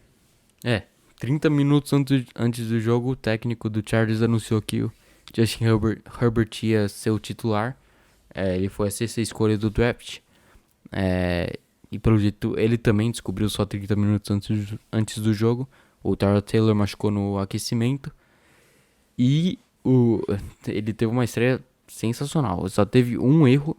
30 minutos antes do jogo, o técnico do Chargers anunciou que o Justin Herbert ia ser o titular. Ele foi a sexta escolha do draft. E pelo jeito, ele também descobriu só 30 minutos antes do jogo. O Tyrod Taylor machucou no aquecimento. E ele teve uma estreia sensacional. Só teve um erro.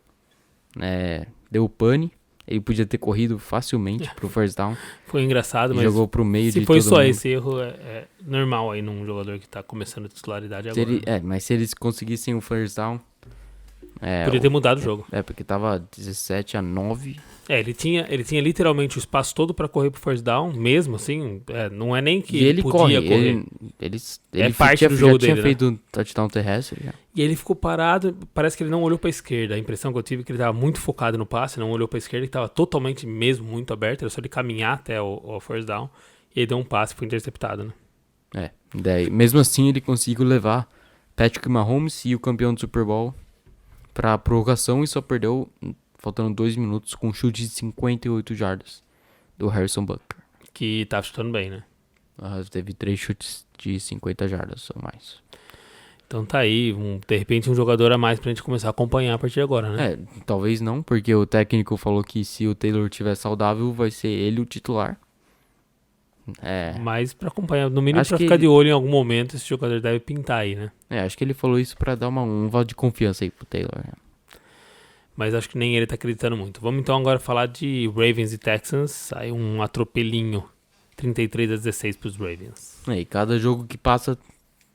Deu pane. Ele podia ter corrido facilmente pro first down.
Foi engraçado, mas
jogou pro meio de todo
foi
mundo.
só esse erro, é normal aí num jogador que tá começando a titularidade agora.
Mas se eles conseguissem o first down...
Podia ter mudado o jogo.
Porque tava 17-9.
Ele tinha literalmente o espaço todo pra correr pro first down, mesmo assim. Não é nem que
ele
podia
correr.
Ele parte do jogo dele,
tinha feito um touchdown terrestre já.
E ele ficou parado, parece que ele não olhou pra esquerda. A impressão que eu tive é que ele tava muito focado no passe, não olhou pra esquerda, que tava totalmente mesmo muito aberto. Era só ele caminhar até o first down. E ele deu um passe e foi interceptado, né?
Daí, mesmo assim ele conseguiu levar Patrick Mahomes e o campeão do Super Bowl pra prorrogação e só perdeu faltando 2 minutos com um chute de 58 jardas do Harrison Butker.
Que tava chutando bem, né?
Teve 3 chutes de 50 jardas ou mais.
Então tá aí, de repente um jogador a mais pra gente começar a acompanhar a partir de agora, né?
Talvez não, porque o técnico falou que se o Taylor estiver saudável, vai ser ele o titular.
Mas pra acompanhar, no mínimo
Acho
pra
que
ficar
ele-
de olho em algum momento, esse jogador deve pintar aí, né?
Acho que ele falou isso pra dar um voto de confiança aí pro Taylor. Né?
Mas acho que nem ele tá acreditando muito. Vamos então agora falar de Ravens e Texans. Saiu um atropelinho, 33-16 pros Ravens.
E cada jogo que passa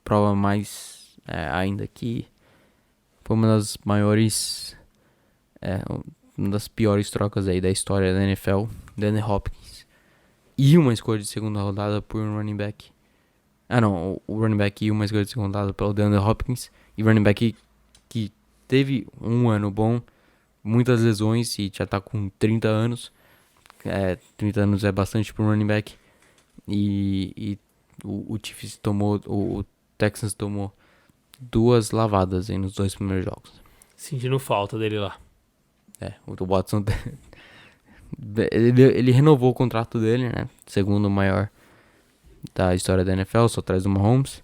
prova mais ainda que foi uma das maiores, uma das piores trocas aí da história da NFL. Danny Hopkins e uma escolha de segunda rodada por um running back. O running back e uma escolha de segunda rodada pelo DeAndre Hopkins. E running back que teve um ano bom, muitas lesões e já tá com 30 anos. 30 anos é bastante para um running back. E o Chiefs o Texans tomou 2 lavadas aí nos 2 primeiros jogos.
Sentindo falta dele lá.
O Watson ele renovou o contrato dele, né? Segundo maior da história da NFL, só atrás do Mahomes.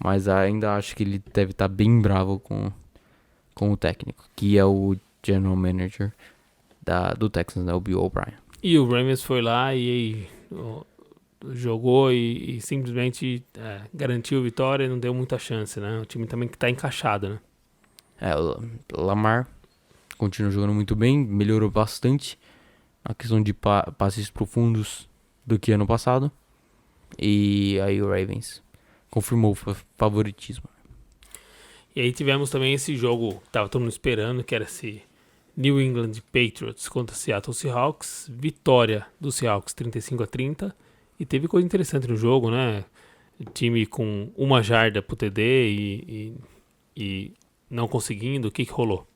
Mas ainda acho que ele deve estar bem bravo com o técnico, que é o general manager do Texans, né? O Bill O'Brien.
E o Ravens foi lá e jogou e simplesmente garantiu a vitória e não deu muita chance, né? O time também que tá encaixado, né?
O Lamar continua jogando muito bem, melhorou bastante a questão de passes profundos do que ano passado. E aí o Ravens confirmou o favoritismo.
E aí tivemos também esse jogo que tava todo mundo esperando, que era esse New England Patriots contra Seattle Seahawks. Vitória do Seahawks 35-30. E teve coisa interessante no jogo, né? O time com 1 jarda pro TD e não conseguindo. O que rolou?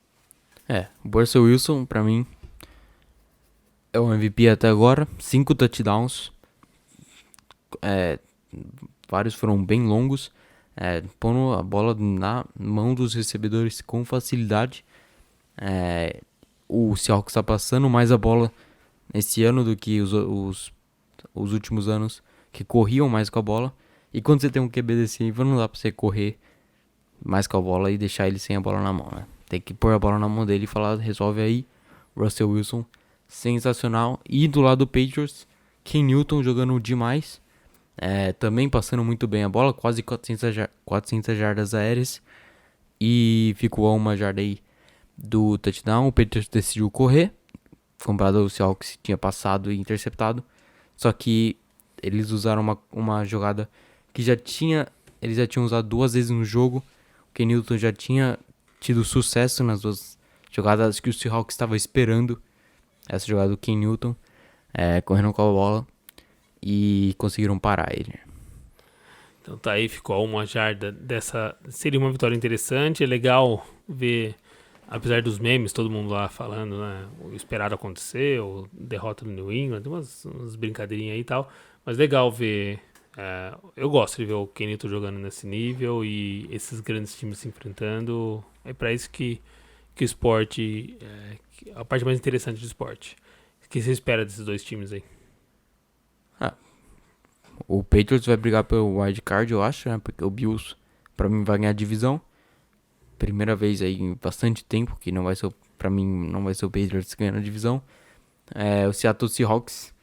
O Russell Wilson, pra mim, é o MVP até agora. 5 touchdowns. Vários foram bem longos. Pondo a bola na mão dos recebedores com facilidade. O Seahawks tá passando mais a bola esse ano do que os últimos anos, que corriam mais com a bola. E quando você tem um QB desse nível, não dá pra você correr mais com a bola e deixar ele sem a bola na mão, né? Tem que pôr a bola na mão dele e falar, resolve aí. Russell Wilson, sensacional. E do lado do Patriots, Ken Newton jogando demais. Também passando muito bem a bola, quase 400 jardas aéreas. E ficou a 1 jarda aí do touchdown. O Patriots decidiu correr, comparado ao Seahawks que tinha passado e interceptado. Só que eles usaram uma jogada que eles já tinham usado 2 vezes no jogo. O Ken Newton já tinha tido sucesso nas 2 jogadas que o Seahawks estava esperando. Essa jogada do Ken Newton, correndo com a bola, e conseguiram parar ele.
Então tá aí, ficou a 1 jarda dessa. Seria uma vitória interessante. É legal ver, apesar dos memes, todo mundo lá falando, né? O esperado aconteceu, derrota do New England, umas brincadeirinhas aí e tal. Mas legal ver. Eu gosto de ver o Ken Newton jogando nesse nível e esses grandes times se enfrentando. É pra isso que o esporte. A parte mais interessante do esporte. O que você espera desses 2 times aí?
O Patriots vai brigar pelo wild card, eu acho, né? Porque o Bills, pra mim, vai ganhar a divisão. Primeira vez aí em bastante tempo que não vai ser, pra mim, não vai ser o Patriots ganhando a divisão. O Seattle Seahawks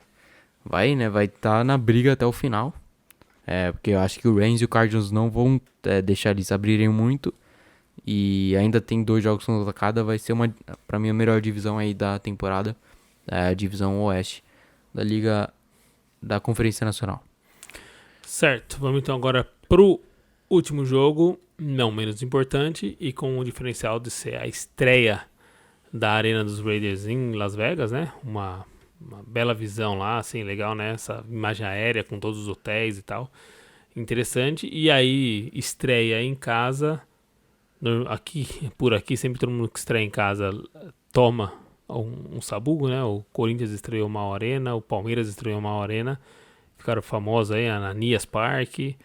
vai estar na briga até o final. Porque eu acho que o Rams e o Cardinals não vão deixar eles abrirem muito. E ainda tem 2 jogos contra cada. Vai ser, pra mim, a melhor divisão aí da temporada. A divisão Oeste da Liga da Conferência Nacional.
Certo, vamos então agora pro último jogo, não menos importante, e com o diferencial de ser a estreia da Arena dos Raiders em Las Vegas, né? Uma bela visão lá, assim, legal, né? Essa imagem aérea com todos os hotéis e tal. Interessante. E aí, estreia em casa. Por aqui, sempre todo mundo que estreia em casa toma um sabugo, né? O Corinthians estreou uma arena, o Palmeiras estreou uma arena. Ficaram famosos aí, Ananias Park. E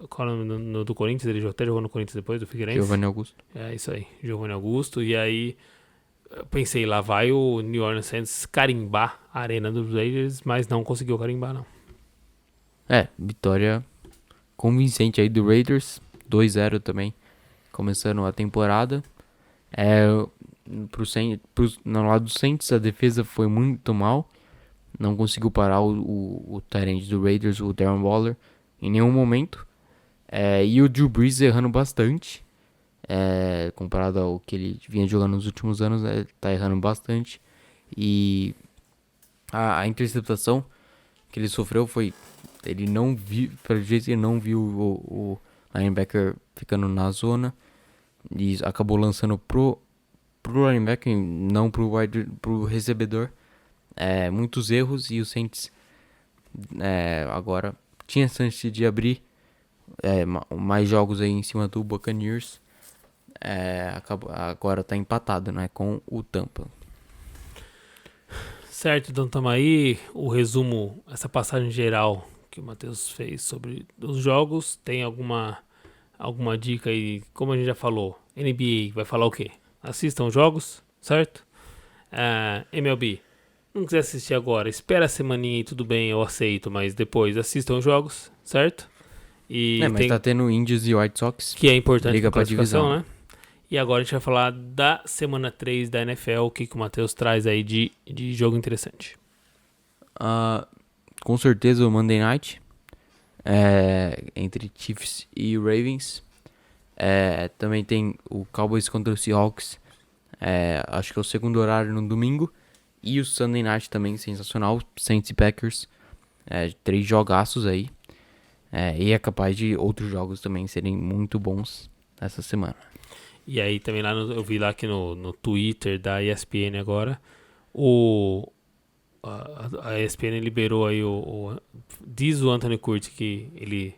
qual é o nome do Corinthians? Ele até jogou no Corinthians depois, do Figueirense.
Giovanni Augusto.
Isso aí, Giovanni Augusto. E aí, eu pensei, lá vai o New Orleans Saints carimbar a arena dos Raiders, mas não conseguiu carimbar, não.
Vitória convincente aí do Raiders. 2-0 também, começando a temporada. No lado do Saints, a defesa foi muito mal. não conseguiu parar o tight end do Raiders, o Darren Waller, em nenhum momento. E o Drew Brees errando bastante. Comparado ao que ele vinha jogando nos últimos anos, ele tá errando bastante. E a interceptação que ele sofreu foi... Ele não viu, pelo jeito ele não viu o linebacker ficando na zona. E acabou lançando pro linebacker, não pro recebedor. Muitos erros, e o Saints agora tinha chance de abrir mais jogos aí em cima do Buccaneers. Agora tá empatado, né, com o Tampa.
Certo, então tamo aí. O resumo, essa passagem geral que o Matheus fez sobre os jogos. Tem alguma dica aí? Como a gente já falou, NBA vai falar o quê? Assistam os jogos, certo? MLB, não quiser assistir agora, espera a semaninha e tudo bem, eu aceito, mas depois assistam os jogos, certo?
Mas tá tendo Indians e White Sox.
Que é importante
Liga
pra classificação,
divisão,
né? E agora a gente vai falar da semana 3 da NFL, o que o Matheus traz aí de jogo interessante.
Com certeza o Monday Night, entre Chiefs e Ravens. Também tem o Cowboys contra o Seahawks, acho que é o segundo horário no domingo. E o Sunday Night também, sensacional, Saints e Packers, 3 jogaços aí. E é capaz de outros jogos também serem muito bons essa semana.
E aí também lá eu vi lá aqui no Twitter da ESPN agora, a ESPN liberou aí diz o Anthony Curti que ele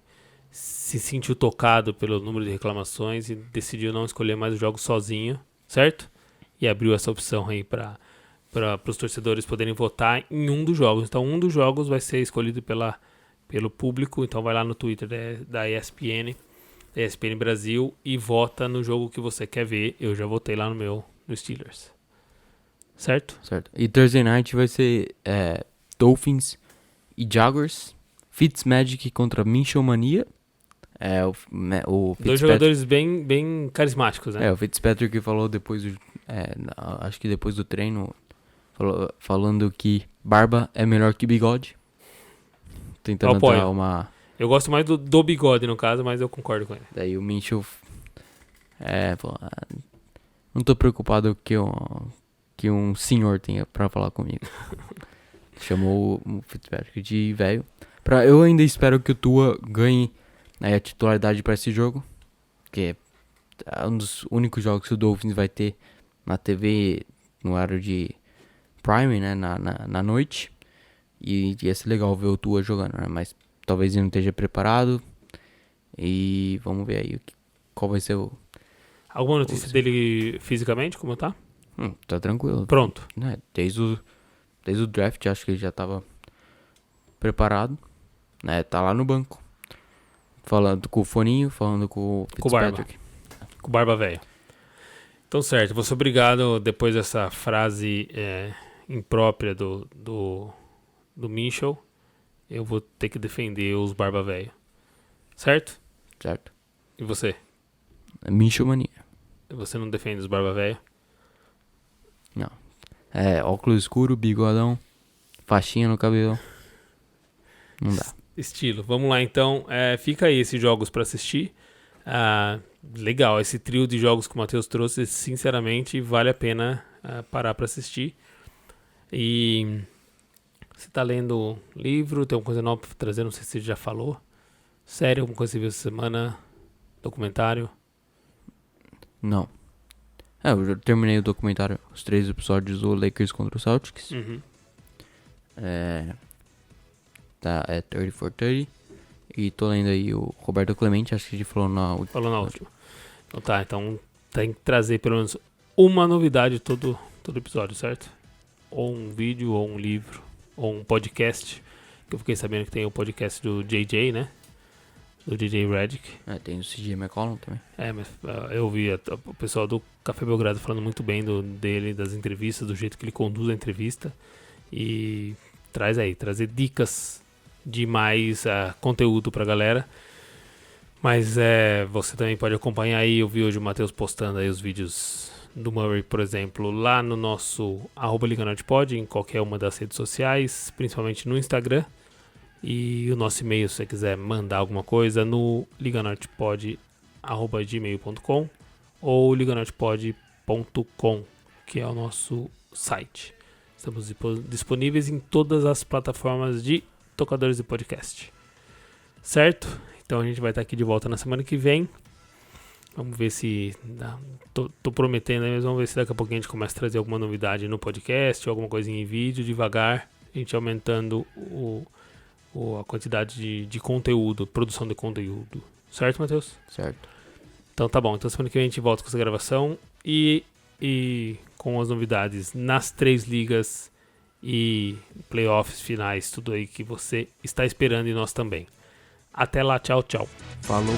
se sentiu tocado pelo número de reclamações e decidiu não escolher mais os jogos sozinho, certo? E abriu essa opção aí para os torcedores poderem votar em um dos jogos. Então um dos jogos vai ser escolhido pelo público, então vai lá no Twitter da ESPN Brasil, e vota no jogo que você quer ver. Eu já votei lá no Steelers. Certo?
Certo. E Thursday Night vai ser Dolphins e Jaguars, Fitzmagic contra Minshew Mania. O
Dois jogadores bem carismáticos, né?
O Fitzpatrick falou depois acho que depois do treino, falando que barba é melhor que bigode. Tentando dar uma...
Eu gosto mais do bigode, no caso, mas eu concordo com ele.
Daí o Minshew não tô preocupado que um senhor tenha pra falar comigo. Chamou o Fitzpatrick de velho. Eu ainda espero que o Tua ganhe a titularidade pra esse jogo, que é um dos únicos jogos que o Dolphins vai ter na TV no horário de Prime, né, na noite. E ia ser legal ver o Tua jogando, né? Mas talvez ele não esteja preparado. E vamos ver aí qual vai ser o...
Alguma notícia dele fisicamente, como tá?
Tá tranquilo.
Pronto.
Desde o draft, acho que ele já tava preparado. Tá lá no banco. Falando com o Foninho, falando com o Fitzpatrick.
Com o Barba Velho. Então, certo. Vou ser obrigado, depois dessa frase imprópria do Minshew, eu vou ter que defender os Barba Velho. Certo?
Certo.
E você?
Minshew Mania.
Você não defende os Barba Velho?
Não. Óculos escuro, bigodão, faixinha no cabelo. Não dá.
Estilo. Vamos lá, então. Fica aí esses jogos pra assistir. Legal, esse trio de jogos que o Matheus trouxe, sinceramente, vale a pena parar pra assistir. E... Você tá lendo livro? Tem alguma coisa nova pra trazer? Não sei se você já falou. Série, alguma coisa que você viu essa semana? Documentário?
Não. Eu já terminei o documentário, os 3 episódios do Lakers contra o Celtics.
Uhum.
É 30 for 30. E tô lendo aí o Roberto Clemente, acho que a gente falou na última.
Falou na última. Então tem que trazer pelo menos uma novidade todo episódio, certo? Ou um vídeo, ou um livro, ou um podcast. Que eu fiquei sabendo que tem o podcast do JJ, né? Do JJ Redick.
Tem o CJ McCollum também.
Mas eu vi o pessoal do Café Belgrado falando muito bem dele, das entrevistas, do jeito que ele conduz a entrevista. E trazer dicas de mais conteúdo pra galera. Mas você também pode acompanhar aí. Eu vi hoje o Matheus postando aí os vídeos do Murray, por exemplo, lá no nosso @LigaNordPod, em qualquer uma das redes sociais, principalmente no Instagram. E o nosso e-mail, se você quiser mandar alguma coisa, no liganortepod@gmail.com ou liganortepod.com, que é o nosso site. Estamos disponíveis em todas as plataformas de tocadores de podcast. Certo? Então a gente vai estar aqui de volta na semana que vem. Vamos ver se... Tô prometendo aí, mas vamos ver se daqui a pouco a gente começa a trazer alguma novidade no podcast, ou alguma coisinha em vídeo, devagar. A gente aumentando a quantidade de conteúdo, produção de conteúdo. Certo, Matheus?
Certo.
Então tá bom. Então semana que vem a gente volta com essa gravação e com as novidades nas 3 ligas e playoffs finais, tudo aí que você está esperando e nós também. Até lá, tchau, tchau.
Falou.